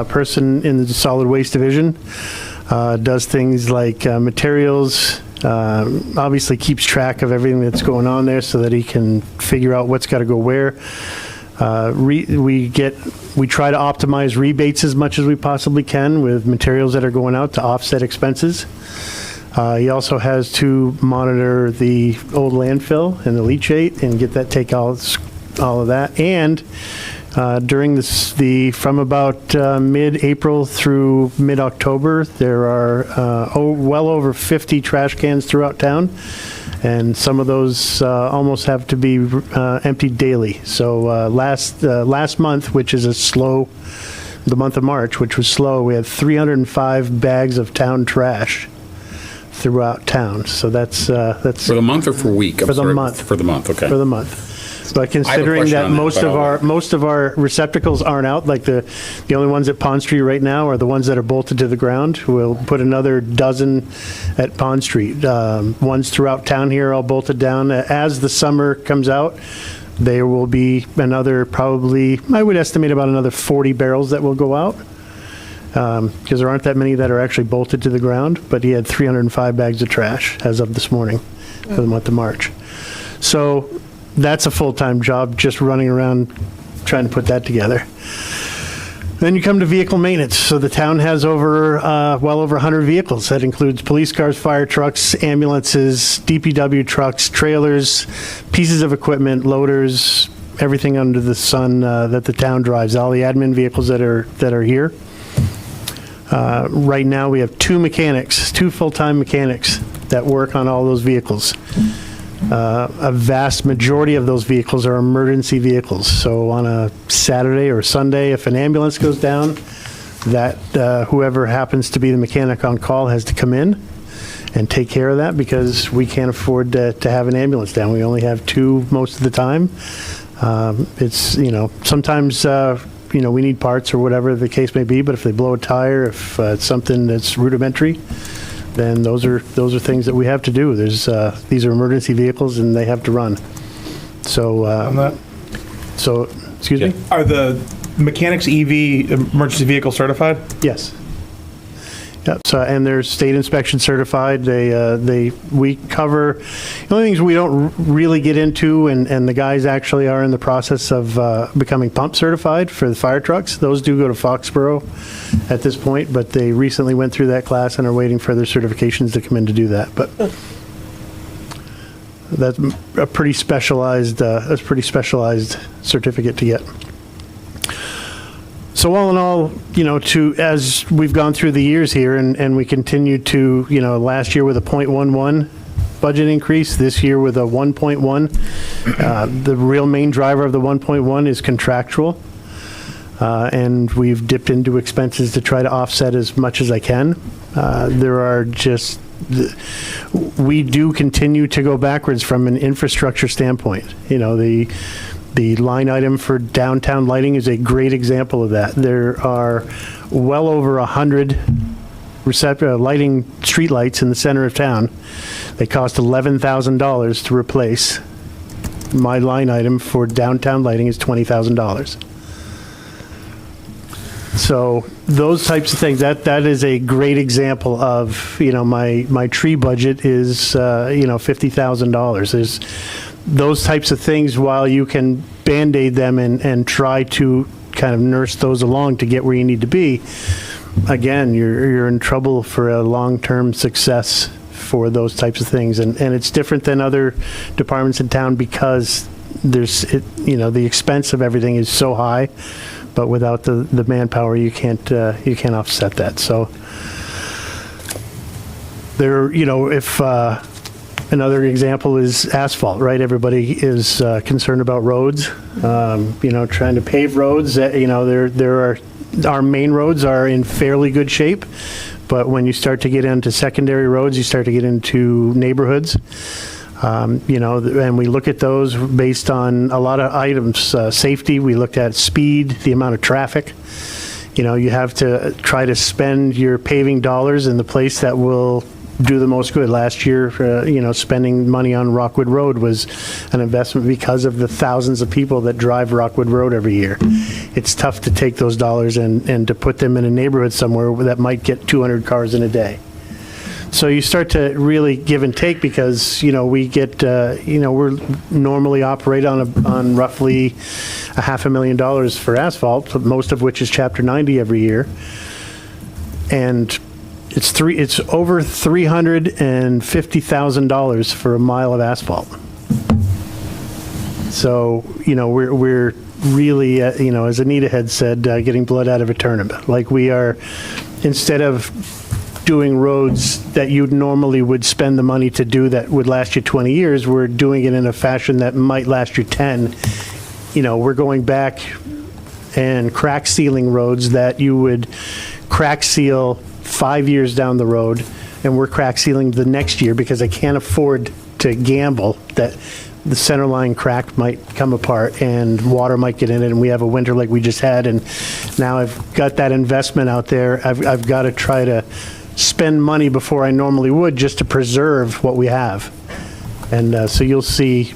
person in the solid waste division does things like materials, obviously keeps track of everything that's going on there so that he can figure out what's got to go where. We try to optimize rebates as much as we possibly can with materials that are going out to offset expenses. He also has to monitor the old landfill and the leachate and get that, take all of that. And during from about mid-April through mid-October, there are well over 50 trash cans throughout town, and some of those almost have to be emptied daily. So last month, which is the month of March, which was slow, we had 305 bags of town trash throughout town. So that's for the month or for week? For the month. For the month, okay. For the month. But considering that most of our receptacles aren't out, like the only ones at Pond Street right now are the ones that are bolted to the ground. We'll put another dozen at Pond Street. Ones throughout town here all bolted down. As the summer comes out, there will be another, probably, I would estimate about another 40 barrels that will go out. Because there aren't that many that are actually bolted to the ground, but he had 305 bags of trash as of this morning for the month of March. So that's a full-time job, just running around trying to put that together. Then you come to vehicle maintenance. So the town has well over 100 vehicles. That includes police cars, fire trucks, ambulances, DPW trucks, trailers, pieces of equipment, loaders, everything under the sun that the town drives, all the admin vehicles that are here. Right now, we have 2 full-time mechanics that work on all those vehicles. A vast majority of those vehicles are emergency vehicles. So on a Saturday or Sunday, if an ambulance goes down, that whoever happens to be the mechanic on call has to come in and take care of that, because we can't afford to have an ambulance down. We only have 2 most of the time. It's, sometimes we need parts or whatever the case may be, but if they blow a tire, if it's something that's rudimentary, then those are things that we have to do. These are emergency vehicles and they have to run. So, On that, excuse me? are the mechanics EV emergency vehicle certified? Yes. Yep, so, and they're state inspection certified. We cover, the only things we don't really get into, and the guys actually are in the process of becoming pump certified for the fire trucks. Those do go to Foxborough at this point, but they recently went through that class and are waiting for their certifications to come in to do that. But that's a pretty specialized certificate to get. So all in all, as we've gone through the years here and we continue to, last year with a 0.11 budget increase, this year with a 1.1. The real main driver of the 1.1 is contractual. And we've dipped into expenses to try to offset as much as I can. We do continue to go backwards from an infrastructure standpoint. The line item for downtown lighting is a great example of that. There are well over 100 lighting streetlights in the center of town. They cost $11,000 to replace. My line item for downtown lighting is $20,000. So those types of things, that is a great example of, my tree budget is, $50,000. There's those types of things, while you can Band-Aid them and try to kind of nurse those along to get where you need to be, again, you're in trouble for a long-term success for those types of things. And it's different than other departments in town because the expense of everything is so high, but without the manpower, you can't offset that. So if another example is asphalt, right? Everybody is concerned about roads, trying to pave roads. Our main roads are in fairly good shape, but when you start to get into secondary roads, you start to get into neighborhoods. And we look at those based on a lot of items. Safety, we looked at speed, the amount of traffic. You have to try to spend your paving dollars in the place that will do the most good. Last year, spending money on Rockwood Road was an investment because of the thousands of people that drive Rockwood Road every year. It's tough to take those dollars and to put them in a neighborhood somewhere that might get 200 cars in a day. So you start to really give and take because, we get, we're normally operate on roughly $500,000 for asphalt, most of which is Chapter 90 every year. And it's over $350,000 for a mile of asphalt. So, we're really, as Anita had said, getting blood out of a turnip. Like we are, instead of doing roads that you normally would spend the money to do that would last you 20 years, we're doing it in a fashion that might last you 10. We're going back and crack sealing roads that you would crack seal 5 years down the road, and we're crack sealing the next year because I can't afford to gamble that the center line crack might come apart and water might get in it, and we have a winter like we just had, and now I've got that investment out there. I've got to try to spend money before I normally would just to preserve what we have. And so you'll see,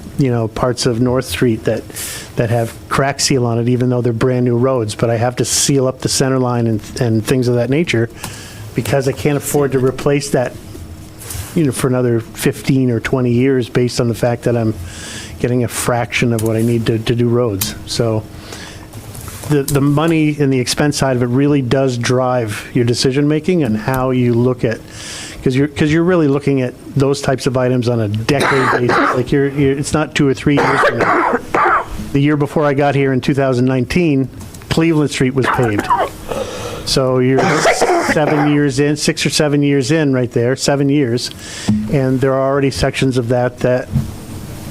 parts of North Street that have crack seal on it, even though they're brand new roads, but I have to seal up the center line and things of that nature because I can't afford to replace that, for another 15 or 20 years based on the fact that I'm getting a fraction of what I need to do roads. So the money and the expense side of it really does drive your decision-making and how you look at, because you're really looking at those types of items on a decade basis. Like it's not 2 or 3 years from now. The year before I got here in 2019, Cleveland Street was paved. So you're 6 or 7 years in right there, 7 years, and there are already sections of that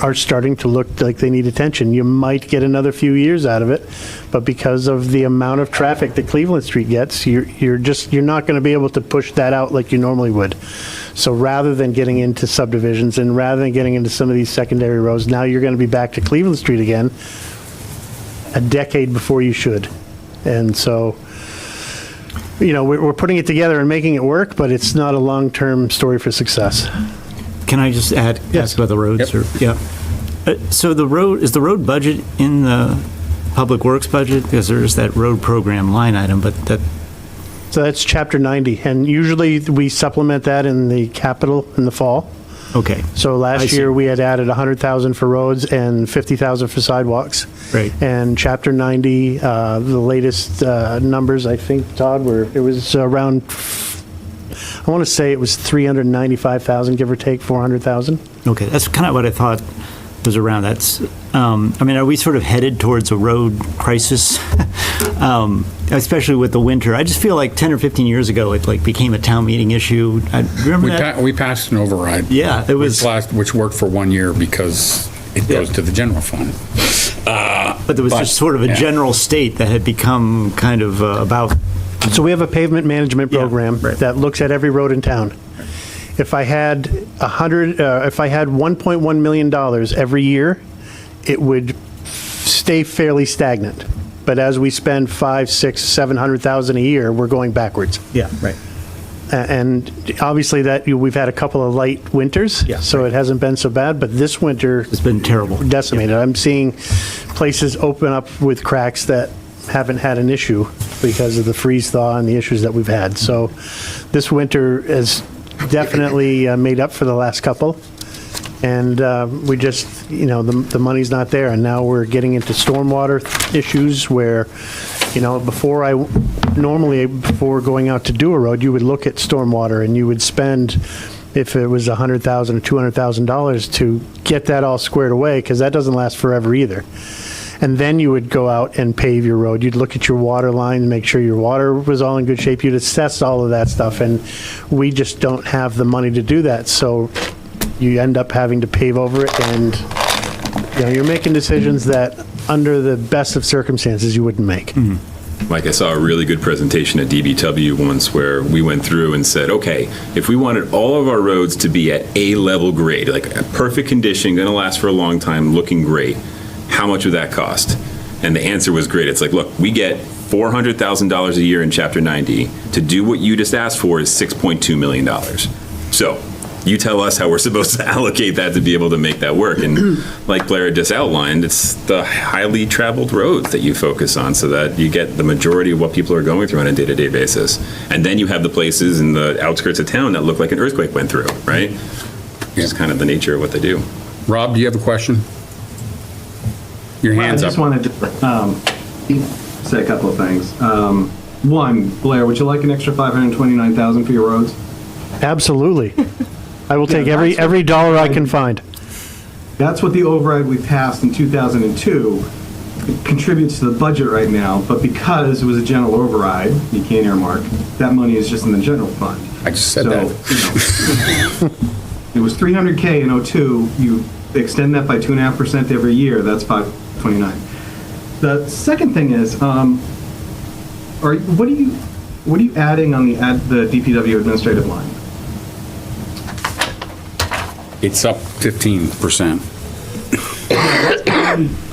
are starting to look like they need attention. You might get another few years out of it, but because of the amount of traffic that Cleveland Street gets, you're not going to be able to push that out like you normally would. So rather than getting into subdivisions and rather than getting into some of these secondary roads, now you're going to be back to Cleveland Street again a decade before you should. And so we're putting it together and making it work, but it's not a long-term story for success. Can I just ask about the roads? Yep. Yeah. So is the road budget in the Public Works budget? Because there's that road program line item, but So that's Chapter 90, and usually we supplement that in the capital in the fall. okay. So I last see. year, we had added 100,000 for roads and 50,000 for sidewalks. Right. And Chapter 90, the latest numbers, I think, Todd, it was around, I want to say it was 395,000, give or take 400,000. Okay, that's kind of what I thought was around. That's, are we sort of headed towards a road crisis? Especially with the winter. I just feel like 10 or 15 years ago, it like became a town meeting issue. Remember that? We passed an override. Yeah, it was. Which worked for 1 year because it goes to the general fund. But there was just sort of a general state that had become kind of about. So we have a pavement management program right. that looks at every road in town. If I had $1.1 million every year, it would stay fairly stagnant. But as we spend 500, 600, 700,000 a year, we're going backwards. Yeah, right. And obviously that we've had a couple of light winters, so it hasn't been so bad. But this winter, it's been terrible, decimated. Yeah. I'm seeing places open up with cracks that haven't had an issue because of the freeze thaw and the issues that we've had. So this winter has definitely made up for the last couple. And we just, the money's not there. And now we're getting into stormwater issues where, before going out to do a road, you would look at stormwater and you would spend, if it was $100,000 or $200,000 to get that all squared away, because that doesn't last forever either. And then you would go out and pave your road. You'd look at your water line and make sure your water was all in good shape. You'd assess all of that stuff. And we just don't have the money to do that. So you end up having to pave over it, and you're making decisions that under the best of circumstances you wouldn't make. Mm-hmm. Mike, I saw a really good presentation at DBW once where we went through and said, okay, if we wanted all of our roads to be at A-level grade, like a perfect condition, going to last for a long time, looking great, how much would that cost? And the answer was great. It's like, look, we get $400,000 a year in Chapter 90. To do what you just asked for is $6.2 million. So you tell us how we're supposed to allocate that to be able to make that work. And like Blair just outlined, it's the highly traveled roads that you focus on so that you get the majority of what people are going through on a day-to-day basis. And then you have the places in the outskirts of town that look like an earthquake went through, right? It's kind of the nature of what they do. Rob, do you have a question? Your hands I up. just wanted to say a couple of things. One, Blair, would you like an extra $529,000 for your roads? Absolutely. I will take every dollar I can find. That's what the override we passed in 2002 contributes to the budget right now, but because it was a general override, you can't earmark, that money is just in the general fund. I just said that. It was $300K in '02, you extend that by 2.5% every year, that's $529. The second thing is, what are you adding on the DPW administrative line? It's up 15%.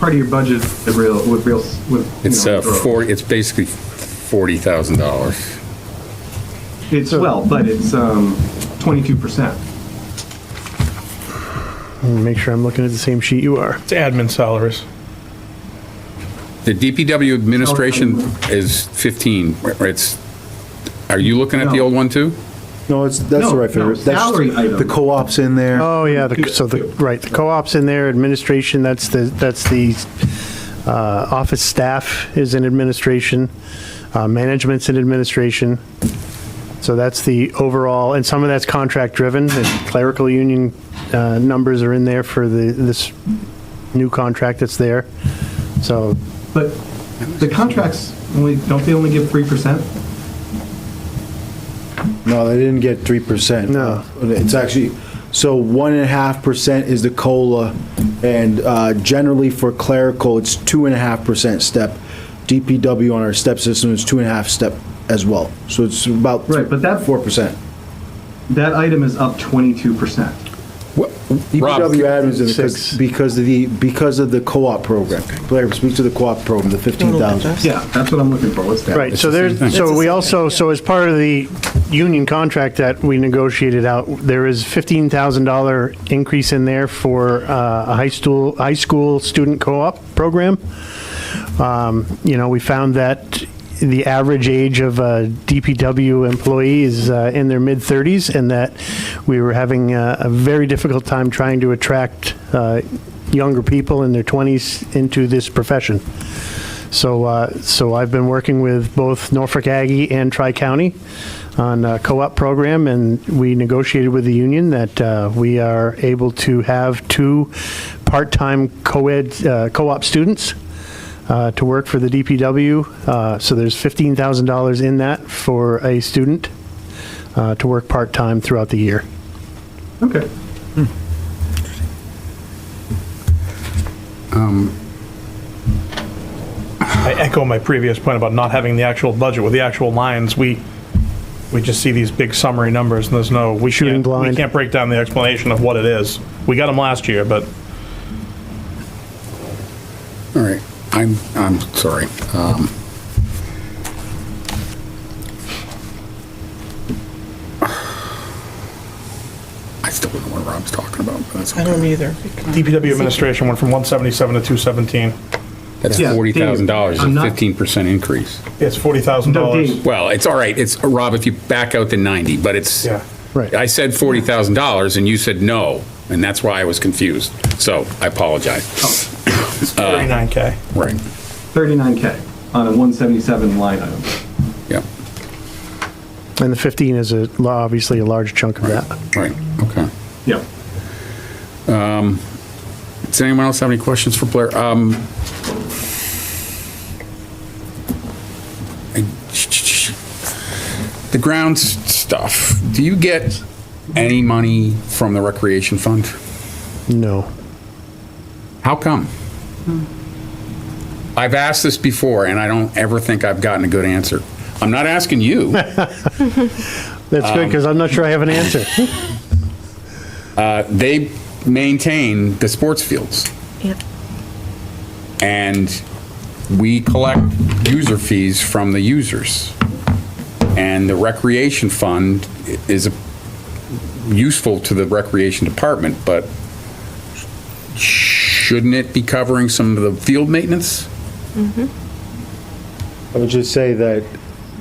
Part of your budget with It's it's basically $40,000. It's but it's 22%. Make sure I'm looking at the same sheet you are. It's admin salaries. The DPW administration is 15. Are you looking at the old one too? No, that's the right figure. That's salary item. The co-op's in there. Oh, yeah, the co-op's in there, administration, that's the office staff is in administration, management's in administration. So that's the overall, and some of that's contract driven, the clerical union numbers are in there for this new contract that's there, so. But the contracts, don't they only give 3%? No, they didn't get 3%. No. It's actually, so 1.5% is the COLA, and generally for clerical, it's 2.5% step. DPW on our step system is 2.5 step as well. So it's about Right, but that 4%. That item is up 22%. DPW admins, because of the co-op program. Blair, speak to the co-op program, the 15,000. Yeah, that's what I'm looking for. What's that? Right, so as part of the union contract that we negotiated out, there is $15,000 increase in there for a high school student co-op program. We found that the average age of a DPW employee is in their mid-30s, and that we were having a very difficult time trying to attract younger people in their 20s into this profession. So I've been working with both Norfolk Aggie and Tri-County on a co-op program, and we negotiated with the union that we are able to have 2 part-time co-op students to work for the DPW. So there's $15,000 in that for a student to work part-time throughout the year. Okay. I echo my previous point about not having the actual budget with the actual lines. We just see these big summary numbers, and there's no, we can't break down the explanation of what it is. We got them last year, but. All right, I'm sorry. I still don't know what Rob's talking about, but that's okay. I don't either. DPW administration went from 177 to 217. That's $40,000, a 15% increase. It's $40,000. Well, it's all right. It's, Rob, if you back out the 90, but it's, right. I said $40,000 and you said no, and that's why I was confused. So I apologize. It's 39K. Right. 39K on a 177 line item. Yep. And the 15 is obviously a large chunk of that. Right, okay. Yep. Does anyone else have any questions for Blair? The grounds stuff, do you get any money from the recreation fund? No. How come? I've asked this before, and I don't ever think I've gotten a good answer. I'm not asking you. That's good, because I'm not sure I have an answer. They maintain the sports fields. Yep. And we collect user fees from the users. And the recreation fund is useful to the recreation department, but shouldn't it be covering some of the field maintenance? I would just say that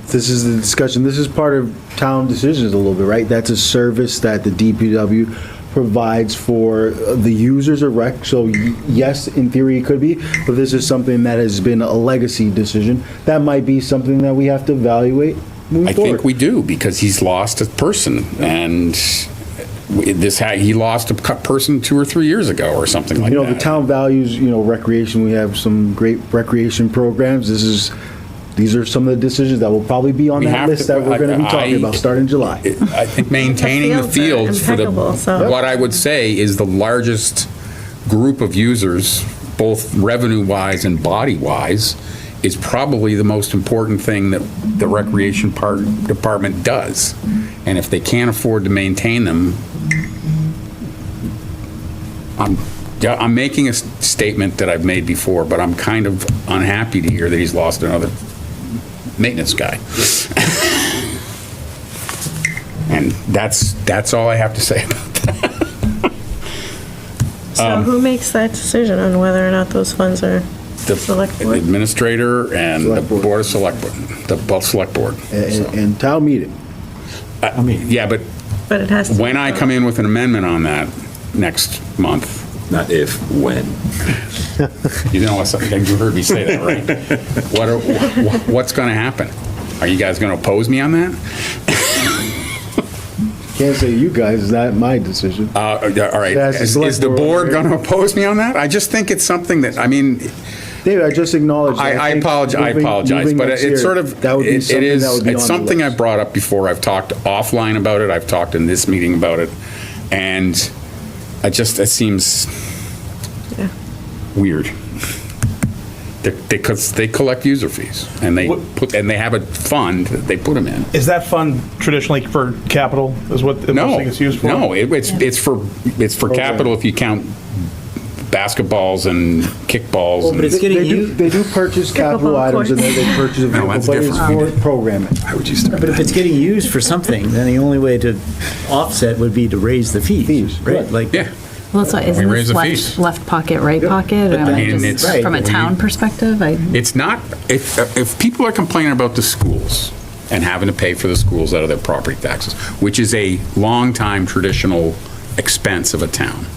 this is the discussion, this is part of town decisions a little bit, right? That's a service that the DPW provides for the users of rec, so yes, in theory it could be, but this is something that has been a legacy decision. That might be something that we have to evaluate moving forward. I think we do, because he's lost a person, and he lost a person 2 or 3 years ago or something like that. The town values, recreation. We have some great recreation programs. These are some of the decisions that will probably be on that list that we're going to be talking about starting in July. I think maintaining the fields for what I would say is the largest group of users, both revenue-wise and body-wise, is probably the most important thing that the recreation department does. And if they can't afford to maintain them, I'm making a statement that I've made before, but I'm kind of unhappy to hear that he's lost another maintenance guy. And that's all I have to say about that. So who makes that decision on whether or not those funds are select The board? administrator and the board of select board, the select board. And town meeting. Yeah, but it has to when I come in with an amendment on that next month. Not if, when. You heard me say that, right? What's going to happen? Are you guys going to oppose me on that? Can't say you guys, it's not my decision. All right. Is the board going to oppose me on that? I just think it's something that, David, I just acknowledge that. I apologize, but it's sort of, it's something I've brought up before. I've talked offline about it. I've talked in this meeting about it. And it seems weird. Because they collect user fees, and they have a fund that they put them in. Is that fund traditionally for capital, is what it looks like it's used for? No, it's for capital if you count basketballs and kickballs. But it's getting used. They do purchase capital items, and then they purchase a vehicle, that's but it's different. for programming. Why would you start? But if it's getting used for something, then the only way to offset would be to raise the fees, right? correct. Like, Yeah. Well, so isn't raise this the fees. left pocket, right pocket? But I mean, then- just Right. from a town perspective, It's not, if people are complaining about the schools and having to pay for the schools out of their property taxes, which is a long-time traditional expense of a town,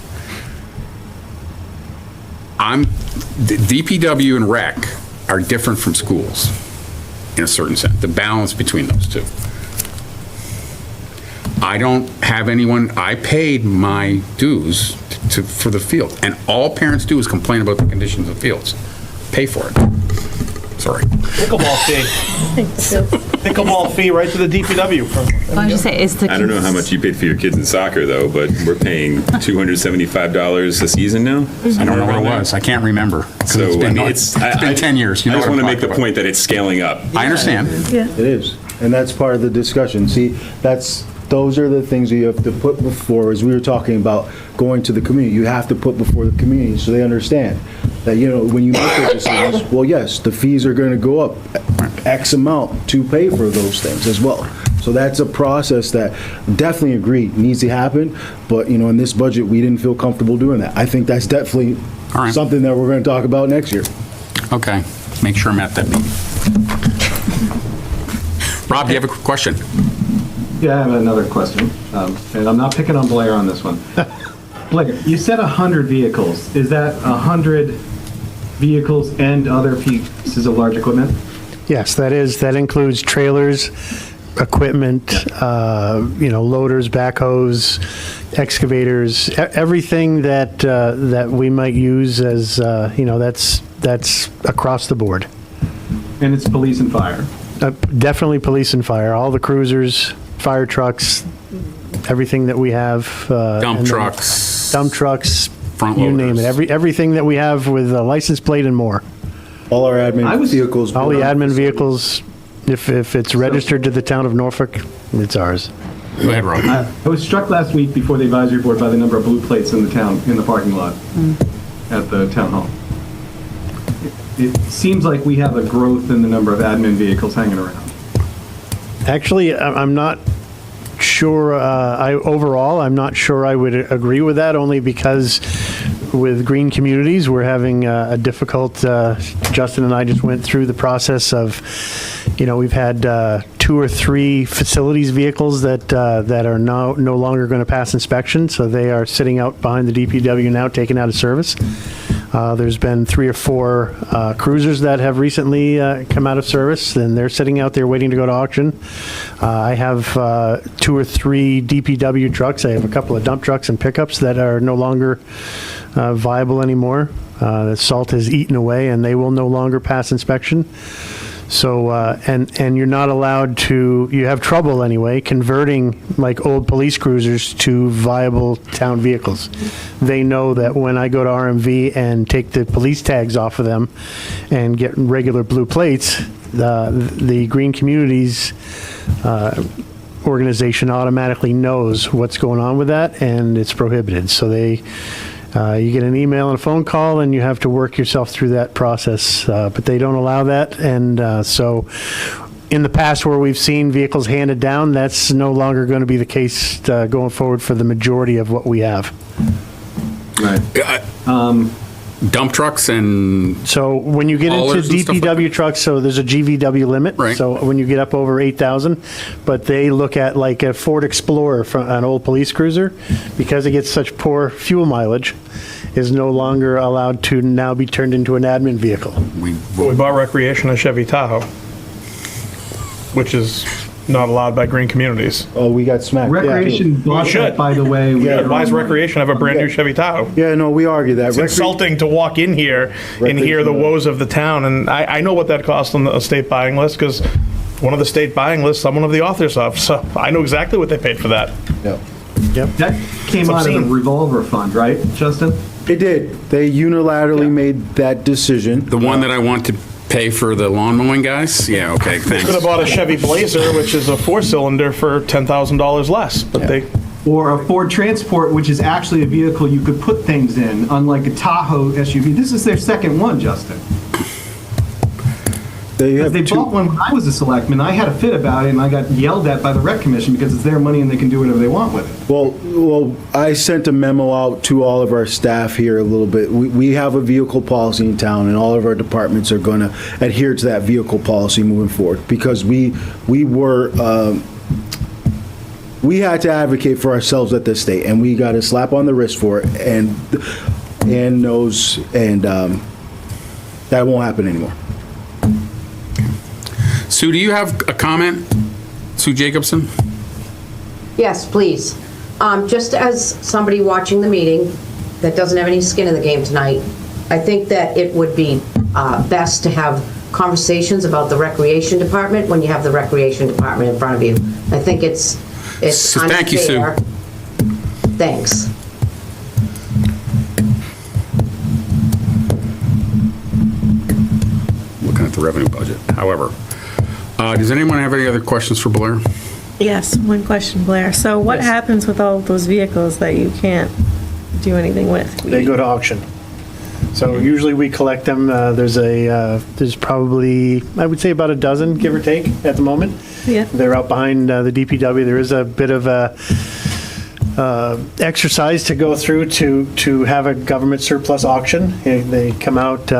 the DPW and rec are different from schools in a certain sense, the balance between those two. I don't have anyone, I paid my dues for the field, and all parents do is complain about the conditions of fields. Pay for it. Sorry. Pickleball fee. Pickleball fee right to the DPW. I was just say, is the. I don't know how much you paid for your kids in soccer, though, but we're paying $275 a season now. I don't know what it was. I can't remember. So It's been, I mean, it's been 10 years. You know I just what want I'm to make the talking point that it's scaling up. about. I understand. It is, and that's part of the discussion. See, those are the things you have to put before, as we were talking about going to the community. You have to put before the community so they understand that, when you make those decisions, well, yes, the fees are going to go up X amount to pay for those things as well. So that's a process that definitely agree needs to happen, but, in this budget, we didn't feel comfortable doing that. I think that's definitely All right. something that we're going to talk about next year. Okay. Make sure I'm at that meeting. Rob, do you have a question? Yeah, I have another question, and I'm not picking on Blair on this one. Blair, you said 100 vehicles. Is that 100 vehicles and other pieces of large equipment? Yes, that includes trailers, equipment, loaders, backhoes, excavators, everything that we might use as, that's across the board. And it's police and fire? Definitely police and fire, all the cruisers, fire trucks, everything that we have. Dump trucks. Dump trucks, Front you name it, loaders. everything that we have with a license plate and more. All our admin vehicles. All the admin vehicles, if it's registered to the town of Norfolk, it's ours. Go ahead, Rob. I was struck last week before the advisory board by the number of blue plates in the parking lot at the town hall. It seems like we have a growth in the number of admin vehicles hanging around. Actually, I'm not sure, overall, I'm not sure I would agree with that, only because with green communities, we're having a difficult, Justin and I just went through the process of, we've had 2 or 3 facilities vehicles that are no longer going to pass inspection, so they are sitting out behind the DPW now, taken out of service. There's been 3 or 4 cruisers that have recently come out of service, and they're sitting out there waiting to go to auction. I have 2 or 3 DPW trucks. I have a couple of dump trucks and pickups that are no longer viable anymore. The salt has eaten away, and they will no longer pass inspection. So, and you're not allowed to, you have trouble anyway, converting like old police cruisers to viable town vehicles. They know that when I go to RMV and take the police tags off of them and get regular blue plates, the Green Communities organization automatically knows what's going on with that, and it's prohibited. So you get an email and a phone call, and you have to work yourself through that process, but they don't allow that. And so in the past where we've seen vehicles handed down, that's no longer going to be the case going forward for the majority of what we have. Right. Dump trucks and So when you get into haulers and stuff like DPW trucks, so there's a GVW limit. Right. So when you get up over 8,000, but they look at like a Ford Explorer from an old police cruiser, because it gets such poor fuel mileage, is no longer allowed to now be turned into an admin vehicle. We bought recreation a Chevy Tahoe, which is not allowed by green communities. Oh, we got smacked. Recreation bought that, by the way. Why does recreation have a brand new Chevy Tahoe? Yeah, no, we argue that. It's insulting to walk in here and hear the woes of the town, and I know what that costs on the state buying list, because one of the state buying lists, I'm one of the authors of, so I know exactly what they paid for that. Yep. That came out of the revolver fund, right, Justin? It did. They unilaterally made that decision. The one that I want to pay for the lawn mowing guys? Yeah, okay, Could have thanks. bought a Chevy Blazer, which is a 4-cylinder, for $10,000 less, but they, Or a Ford Transport, which is actually a vehicle you could put things in, unlike a Tahoe SUV. This is their second one, Justin. They have They two- bought one when I was a selectman. I had a fit about it, and I got yelled at by the rec commission because it's their money and they can do whatever they want with it. Well, I sent a memo out to all of our staff here a little bit. We have a vehicle policy in town, and all of our departments are going to adhere to that vehicle policy moving forward, because we had to advocate for ourselves at this state, and we got a slap on the wrist for it, and knows, and that won't happen anymore. Sue, do you have a comment? Sue Jacobson? Yes, please. Just as somebody watching the meeting that doesn't have any skin in the game tonight, I think that it would be best to have conversations about the recreation department when you have the recreation department in front of you. I think it's unfair. Thank you, Sue. Thanks. Looking at the revenue budget. However, does anyone have any other questions for Blair? Yes, one question, Blair. So what happens with all those vehicles that you can't do anything with? They go to auction. So usually we collect them. There's probably, I would say, about a dozen, give or take, at the moment. Yeah. They're out behind the DPW. There is a bit of a exercise to go through to have a government surplus auction. They come out,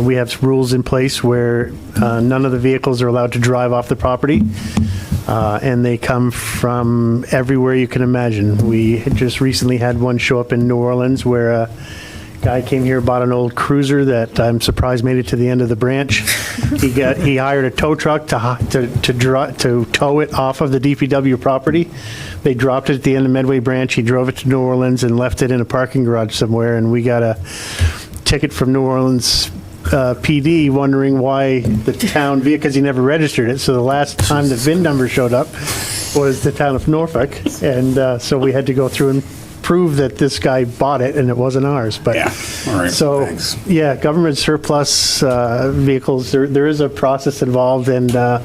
we have rules in place where none of the vehicles are allowed to drive off the property. And they come from everywhere you can imagine. We had just recently had one show up in New Orleans where a guy came here, bought an old cruiser that I'm surprised made it to the end of the branch. He hired a tow truck to tow it off of the DPW property. They dropped it at the end of Medway Branch. He drove it to New Orleans and left it in a parking garage somewhere, and we got a ticket from New Orleans PD wondering why the town, because he never registered it. So the last time the VIN number showed up was the town of Norfolk, and so we had to go through and prove that this guy bought it and it wasn't ours. But Yeah, all right, so thanks. yeah, government surplus vehicles. There is a process involved, and Did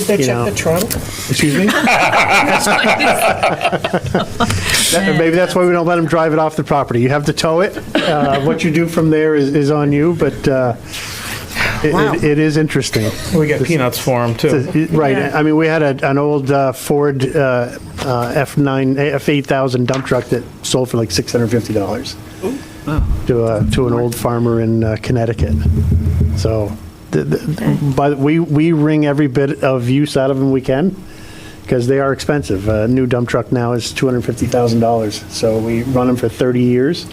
they you check know. the trunk? Excuse me. Maybe that's why we don't let them drive it off the property. You have to tow it. What you do from there is on you, but it is interesting. we get peanuts for them, too. Right. Yeah. I mean, we had an old Ford F8000 dump truck that sold for like $650 to an old farmer in Connecticut. So but we wring every bit of use out of them we can, because they are expensive. A new dump truck now is $250,000. So we run them for 30 years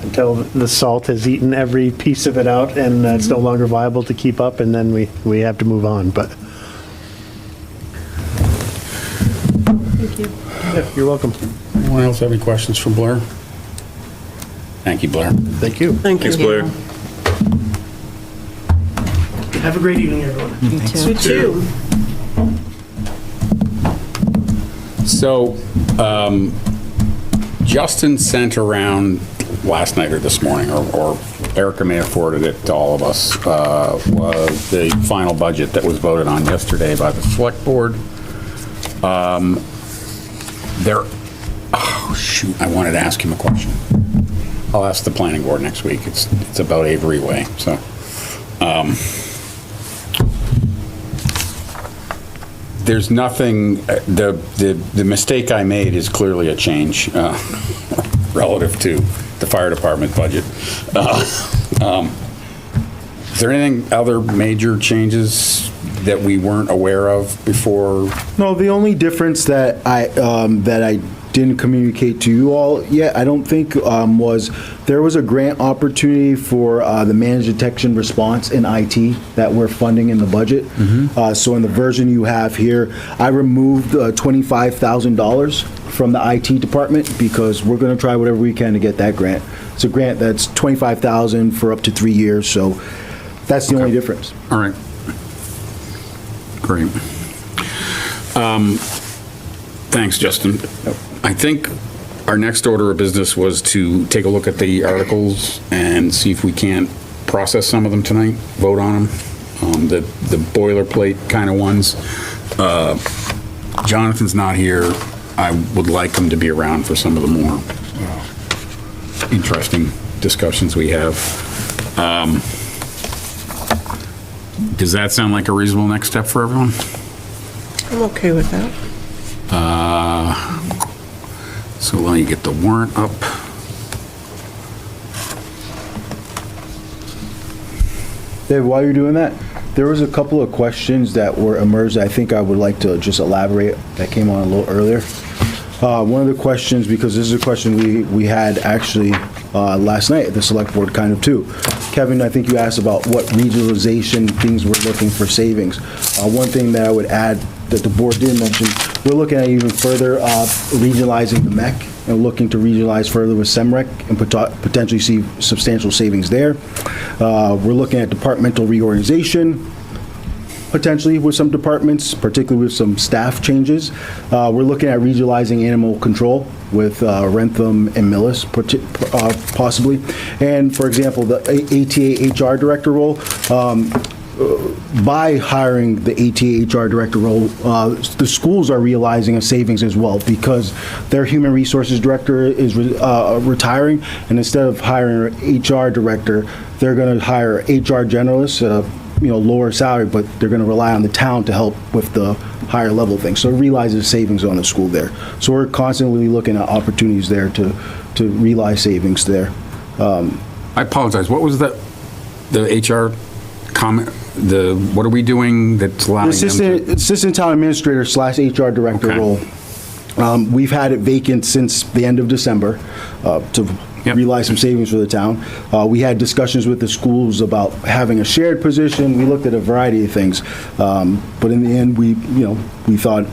until the salt has eaten every piece of it out, and it's no longer viable to keep up, and then we have to move on. But Thank you. yeah, you're welcome. Anyone else have any questions for Blair? Thank you, Blair. Thank you. Thanks, Blair. Have a great evening, everyone. You too. So, Justin sent around last night or this morning, or Erica may have forwarded it to all of us, was the final budget that was voted on yesterday by the select board. Oh shoot, I wanted to ask him a question. I'll ask the planning board next week. It's about Avery Way, so. There's nothing, the mistake I made is clearly a change relative to the fire department budget. Is there anything, other major changes that we weren't aware of before? No, the only difference that I didn't communicate to you all yet, I don't think, was there was a grant opportunity for the managed detection response in IT that we're funding in the budget. So in the version you have here, I removed $25,000 from the IT department because we're going to try whatever we can to get that grant. It's a grant that's $25,000 for up to 3 years, so that's the only difference. All right. Great. Thanks, Justin. I think our next order of business was to take a look at the articles and see if we can't process some of them tonight, vote on them, the boilerplate kind of ones. Jonathan's not here. I would like him to be around for some of the more interesting discussions we have. Does that sound like a reasonable next step for everyone? I'm okay with that. So let me get the warrant up. Dave, while you're doing that, there was a couple of questions that were emerged that I think I would like to just elaborate that came on a little earlier. One of the questions, because this is a question we had actually last night at the select board kind of too. Kevin, I think you asked about what regionalization things we're looking for savings. One thing that I would add that the board did mention, we're looking at even further regionalizing the MEC and looking to regionalize further with SEMREC and potentially see substantial savings there. We're looking at departmental reorganization, potentially with some departments, particularly with some staff changes. We're looking at regionalizing animal control with Rentham and Millis, possibly. And for example, the ATA HR director role, by hiring the ATA HR director role, the schools are realizing a savings as well because their human resources director is retiring, and instead of hiring an HR director, they're going to hire HR generalists at a lower salary, but they're going to rely on the town to help with the higher level things. So it realizes savings on the school there. So we're constantly looking at opportunities there to realize savings there. I apologize. What was the HR comment? What are we doing that's allowing them to? Assistant town administrator / HR director role. We've had it vacant since the end of December to realize some savings for the town. We had discussions with the schools about having a shared position. We looked at a variety of things, but in the end, we thought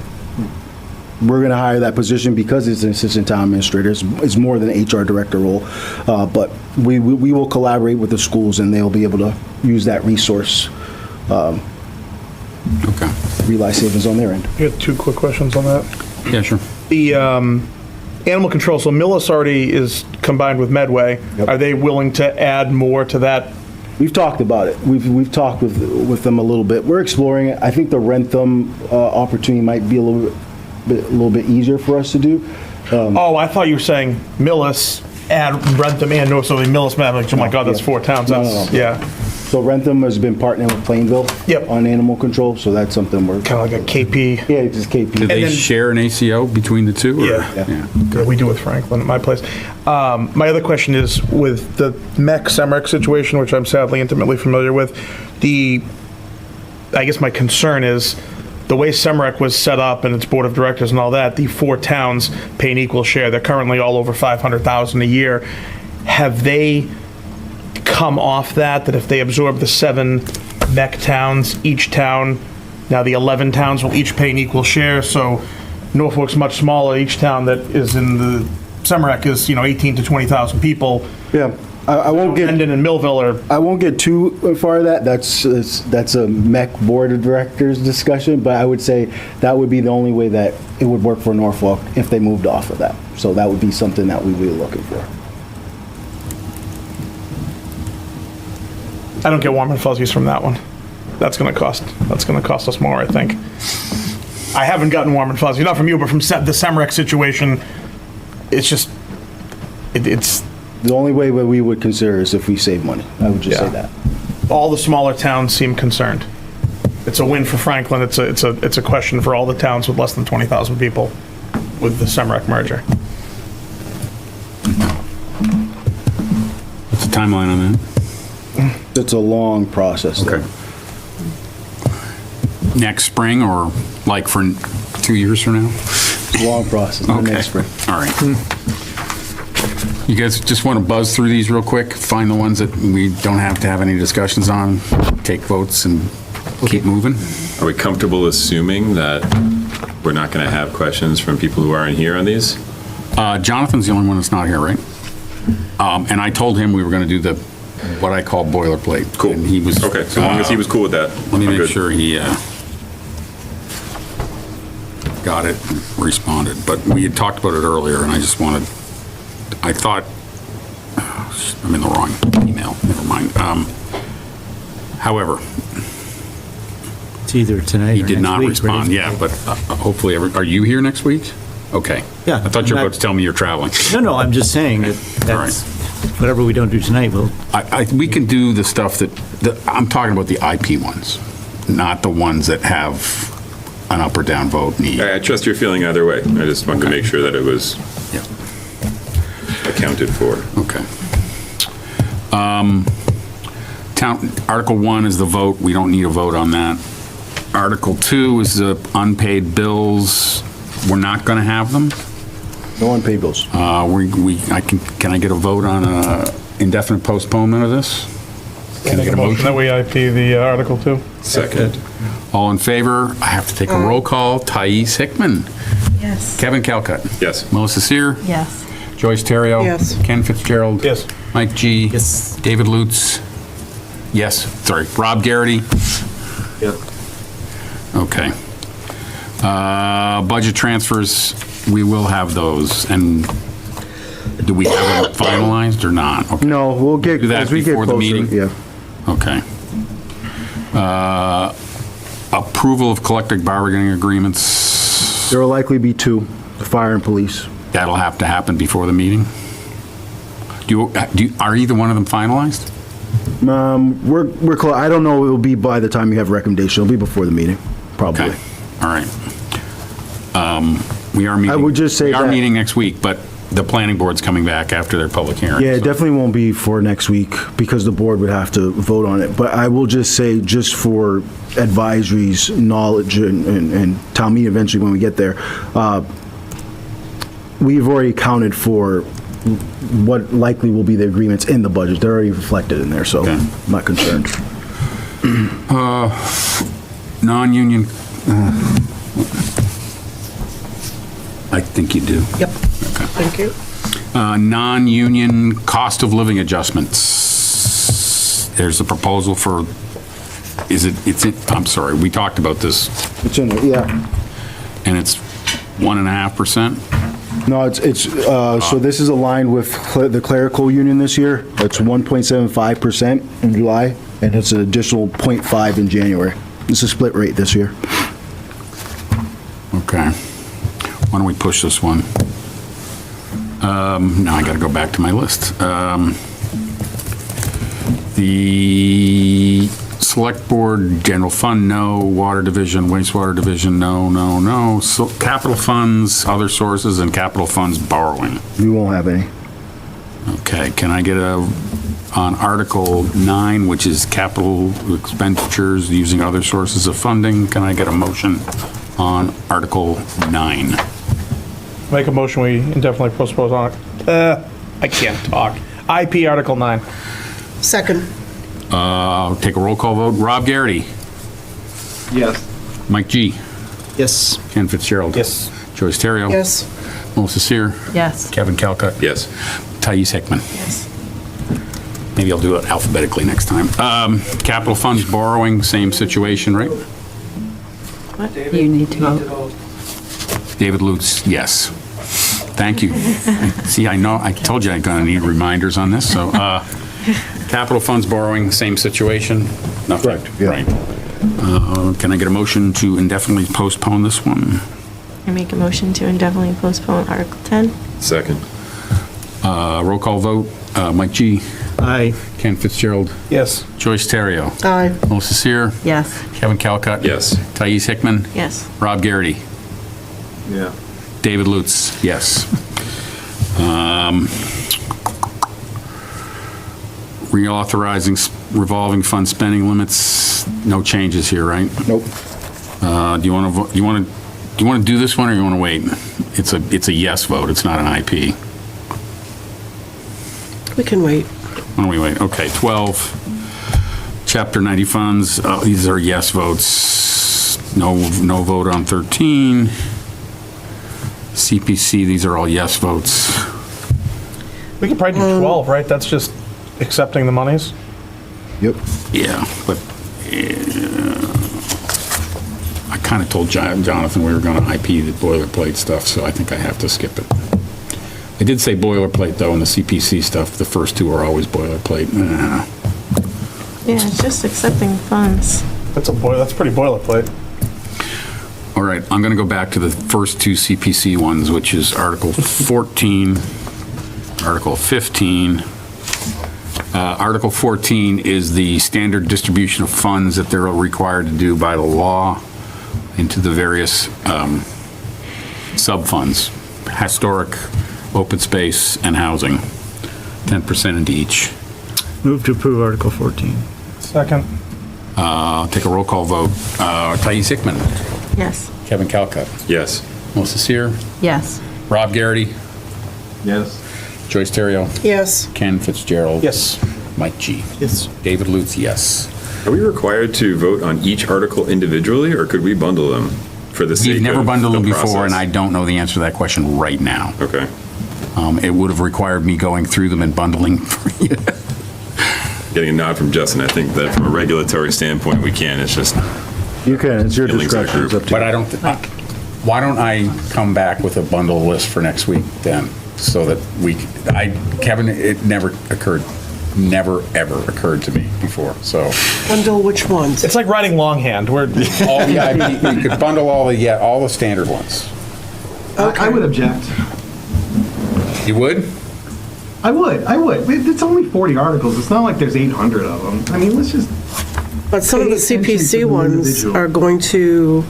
we're going to hire that position because it's an assistant town administrator. It's more than an HR director role, but we will collaborate with the schools and they'll be able to use that resource. Realize savings on their end. I have two quick questions on that. Yeah, sure. The animal control, so Millis already is combined with Medway. Yep. Are they willing to add more to that? We've talked about it. We've talked with them a little bit. We're exploring it. I think the Rentham opportunity might be a little bit easier for us to do. I thought you were saying Millis, add Rentham and Norfolk, so Millis, oh my God, that's 4 towns. No. Yeah. So Rentham has been partnering with Plainville on animal control, so that's something we're... Kind of like a KP. Yeah, just KP. Do they share an ACO between the two? Yeah. Good. We do with Franklin at my place. My other question is with the SEMREC situation, which I'm sadly intimately familiar with, I guess my concern is the way SEMREC was set up and its board of directors and all that, the 4 towns pay an equal share. They're currently all over $500,000 a year. Have they come off that if they absorb the 7 MEC towns, each town, now the 11 towns will each pay an equal share, so Norfolk's much smaller, each town that is in the SEMREC is 18 to 20,000 people. Yeah. I won't get Hendon and Millville are. I won't get too far of that. That's a MEC board of directors discussion, but I would say that would be the only way that it would work for Norfolk if they moved off of that. So that would be something that we would be looking for. I don't get warm and fuzzies from that one. That's going to cost us more, I think. I haven't gotten warm and fuzzy, not from you, but from the SEMREC situation. It's just, it's the only way we would consider is if we save money. I would just say that. All the smaller towns seem concerned. It's a win for Franklin. It's a question for all the towns with less than 20,000 people with the SEMREC merger. What's the timeline on that? It's a long process. Okay. Next spring or like for 2 years from now? It's a long process. Okay. Next spring. All right. You guys just want to buzz through these real quick, find the ones that we don't have to have any discussions on, take votes and keep moving? Are we comfortable assuming that we're not going to have questions from people who aren't here on these? Jonathan's the only one that's not here, right? And I told him we were going to do what I call boilerplate. Cool. And he was... Okay, so long as he was cool with that. Let me I'm make good. sure he got it and responded. But we had talked about it earlier, and I just wanted I thought, I'm in the wrong email, never mind. However, It's either tonight he or did next not week, respond, right? yeah, but hopefully, are you here next week? Okay. Yeah, I thought you were I'm about to tell me you're traveling. No, I'm just saying that that's, whatever we don't do tonight, we'll, We can do the stuff I'm talking about the IP ones, not the ones that have an up or down vote need. I trust your feeling either way. I just wanted to make sure that it was accounted for. Okay. Article 1 is the vote. We don't need a vote on that. Article 2 is the unpaid bills. We're not going to have them. No unpaid bills. Can I get a vote on indefinite postponement of this? Can I get a motion? That we IP the Article 2. Second. All in favor? I have to take a roll call. Thais Hickman. Yes. Kevin Calcutt. Yes. Melissa Sear. Yes. Joyce Terrio. Yes. Ken Fitzgerald. Yes. Mike G. Yes. David Lutz. Yes. Sorry. Rob Garrity. Yep. Okay. Budget transfers, we will have those. And do we have them finalized or not? Okay. No, we'll get, Do that as we get before the closer, meeting? yeah. Okay. Approval of collective bargaining agreements. There will likely be 2, the fire and police. That'll have to happen before the meeting? Are either one of them finalized? We're close. I don't know, it will be by the time you have a recommendation. It'll be before the meeting, probably. Okay, all right. We are meeting. I would just say We are that- meeting next week, but the planning board's coming back after their public hearing. Yeah, it so- definitely won't be for next week because the board would have to vote on it. But I will just say, just for advisories, knowledge, and town meeting eventually when we get there, we've already accounted for what likely will be the agreements in the budget. They're already reflected in there, so I'm not concerned. Non-union, I think you do. Yep. Thank you. Non-union cost of living adjustments. There's a proposal for, I'm sorry, we talked about this, It's in there, yeah. and it's 1.5%? No, so this is aligned with the clerical union this year. It's 1.75% in July, and it's an additional 0.5 in January. It's a split rate this year. Okay. Why don't we push this one? Now I got to go back to my list. The Select Board, General Fund, no. Water Division, Wastewater Division, no. So capital funds, other sources, and capital funds borrowing. We won't have any. Okay, can I get on Article 9, which is capital expenditures using other sources of funding, can I get a motion on Article 9? Make a motion, we indefinitely postpone on it. I can't talk. IP Article 9. Second. Take a roll call vote. Rob Garrity. Yes. Mike G. yes. Ken Fitzgerald. Yes. Joyce Terrio. Yes. Melissa Sear. Yes. Kevin Calcutt. Yes. Thais Hickman. Yes. Maybe I'll do it alphabetically next time. Capital funds borrowing, same situation, right? You need to vote. David Lutz, yes. Thank you. See, I told you I'm going to need reminders on this, so, capital funds borrowing, same situation? Nothing. Correct, yeah. Right. Can I get a motion to indefinitely postpone this one? I make a motion to indefinitely postpone Article 10. Second. Roll call vote. Mike G. Aye. Ken Fitzgerald. Yes. Joyce Terrio. Aye. Melissa Sear. Yes. Kevin Calcutt. Yes. Thais Hickman. Yes. Rob Garrity. Yeah. David Lutz, yes. Reauthorizing revolving fund spending limits, no changes here, right? Nope. Do you want to do this one or you want to wait? It's a yes vote, it's not an IP. We can wait. Why don't we wait? Okay, 12, Chapter 90 funds, these are yes votes. No vote on 13. CPC, these are all yes votes. We could probably do 12, right? That's just accepting the monies? Yep. Yeah, but I kind of told Jonathan we were going to IP the boilerplate stuff, so I think I have to skip it. I did say boilerplate, though, in the CPC stuff. The first two are always boilerplate. Yeah, it's just accepting funds. That's pretty boilerplate. All right, I'm going to go back to the first two CPC ones, which is Article 14, Article 15. Article 14 is the standard distribution of funds that they're required to do by the law into the various sub-funds, historic, open space, and housing, 10% into each. Move to approve Article 14. Second. Take a roll call vote. Thais Hickman. Yes. Kevin Calcutt. Yes. Melissa Sear. Yes. Rob Garrity. Yes. Joyce Terrio. Yes. Ken Fitzgerald. Yes. Mike G. Yes. David Lutz, yes. Are we required to vote on each article individually, or could we bundle them for the sake We've never of bundled the them before, process? and I don't know the answer to that question right now. Okay. It would have required me going through them and bundling for you. Getting a nod from Justin, I think that from a regulatory standpoint, we can. It's just You can, it's your Feelings of the discretion, it's group. up to you. But I don't, why don't I come back with a bundle list for next week then? So that Kevin, it never ever occurred to me before, so. Bundle which ones? It's like riding longhand. We're You could bundle all the standard ones. I would object. You would? I would. It's only 40 articles. It's not like there's 800 of them. I mean, let's just. But some of the Pay attention to CPC the ones individual. are going to,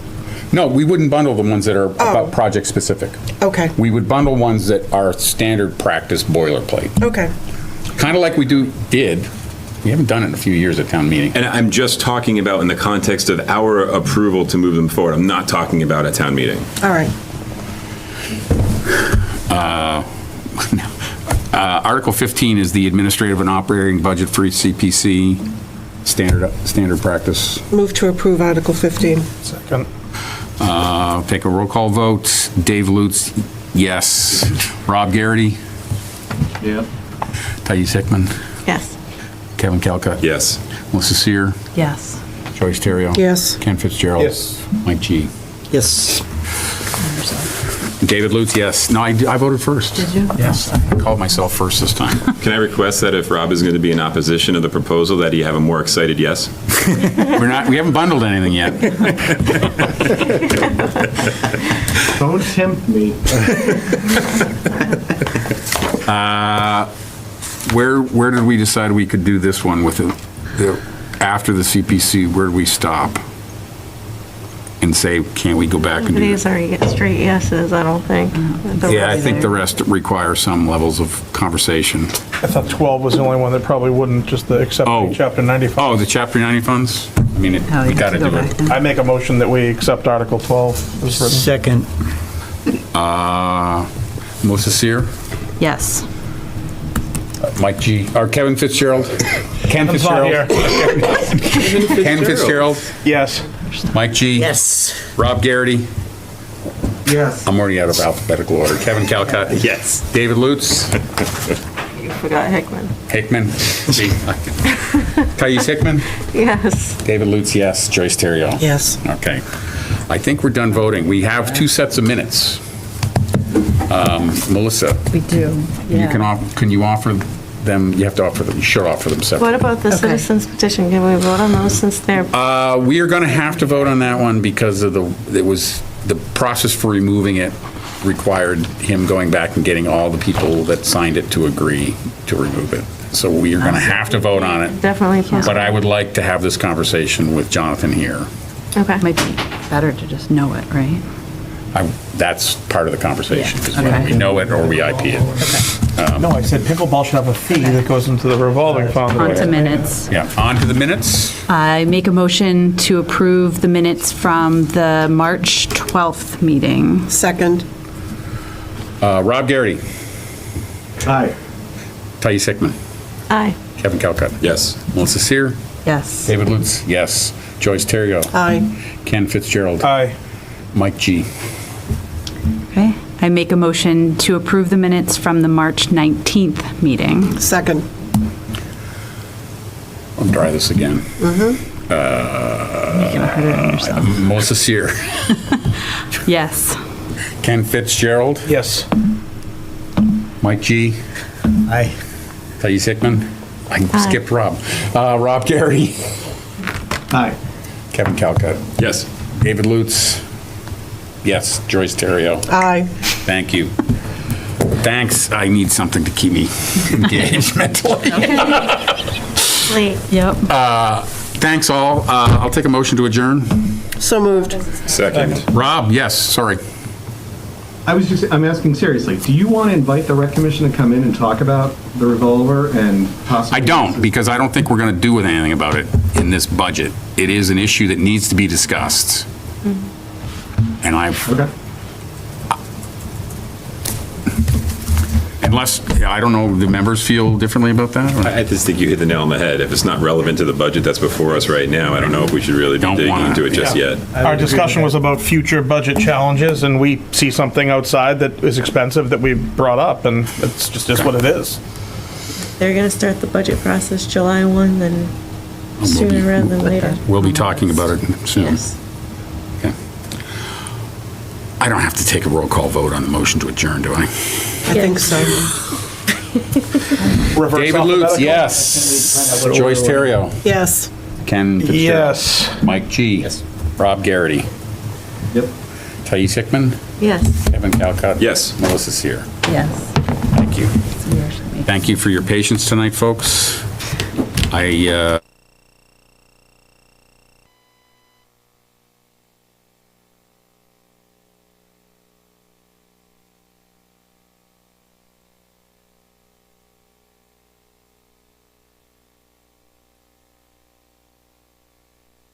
No, we wouldn't bundle the ones that are about project specific. okay, We would bundle ones that are standard practice boilerplate. okay. Kind of like we did. We haven't done it in a few years at town meeting. And I'm just talking about in the context of our approval to move them forward. I'm not talking about a town meeting. All right. Article 15 is the administrative and operating budget for each CPC, standard practice. Move to approve Article 15. second. Take a roll call vote. Dave Lutz, yes. Rob Garrity, Yeah. Thais Hickman, Yes. Kevin Calcutt. Yes. Melissa Sear, Yes. Joyce Terrio. Yes. Ken Fitzgerald. Yes. Mike G. Yes. David Lutz, yes. No, I voted first. Did you? Yes. I called myself first this time. Can I request that if Rob is going to be in opposition of the proposal, that he have a more excited yes? We haven't bundled anything yet. Don't tempt me. Where did we decide we could do this one with after the CPC? Where did we stop? And say, can't we go back and do These that? are straight yeses, I don't think. Yeah, I think the rest require some levels of conversation. I thought 12 was the only one that probably wouldn't, just the accepting Chapter 90 funds. Oh, the Chapter 90 funds? I mean, we got to do it. I make a motion that we accept Article 12 as written. Second. Melissa Sear, Yes. Mike G, or Kevin Fitzgerald? Ken It's not Fitzgerald? here. Ken Fitzgerald? Yes. Mike G? Yes. Rob Garrity? Yes. I'm already out of alphabetical order. Kevin Calcutt? Yes. David Lutz? You forgot Hickman. Hickman? See? Thais Hickman? Yes. David Lutz, yes. Joyce Terrio? Yes. Okay. I think we're done voting. We have two sets of minutes. Melissa? We do. Can you offer them, you have to offer them, you should offer them separately. What about the citizens petition? Can we vote on those since they're, We are going to have to vote on that one because of the process for removing it required him going back and getting all the people that signed it to agree to remove it. So we are going to have to vote on it. definitely can't. But I would like to have this conversation with Jonathan here. Okay. Might be better to just know it, right? That's part of the conversation, is Yeah, whether okay. we know it or we IP it. No, I said pickleball should have a fee that goes into the revolving fund. On to minutes. Yeah, on to the minutes. I make a motion to approve the minutes from the March 12th meeting. Second. Rob Garrity, Aye. Thais Hickman, Aye. Kevin Calcutt. Yes. Melissa Sear, Yes. David Lutz, yes. Joyce Terrio. Aye. Ken Fitzgerald. Aye. Mike G. Okay. I make a motion to approve the minutes from the March 19th meeting. Second. I'll try this again. Melissa Sear, Yes. Ken Fitzgerald, Yes. Mike G. Aye. Thais Hickman. I skipped Rob. Rob Garrity. Aye. Kevin Calcutt. Yes. David Lutz. Yes. Joyce Terrio. Aye. Thank you. Thanks. I need something to keep me engaged mentally. Late. Yep. Thanks all. I'll take a motion to adjourn. So moved. Second. Rob, yes, sorry. I'm asking seriously, do you want to invite the rec commission to come in and talk about the revolver and possibly? I don't, because I don't think we're going to do anything about it in this budget. It is an issue that needs to be discussed. And Okay. Unless, I don't know, the members feel differently about that? or- I just think you hit the nail on the head. If it's not relevant to the budget that's before us right now, I don't know if we should really be Don't digging wanna- into it just yeah. yet. Our discussion was about future budget challenges, and we see something outside that is expensive that we brought up, and it's just what it is. They're going to start the budget process July 1, then sooner rather than later. We'll be talking about it soon. Yes. Okay. I don't have to take a roll call vote on the motion to adjourn, do I? I think so. David Lutz, yes. Joyce Terrio. Yes. Ken Fitzgerald. Yes. Mike G. Yes. Rob Garrity. Yep. Thais Hickman. Yes. Kevin Calcutt. Yes. Melissa Sear. Yes. Thank you. Thank you for your patience tonight, folks. I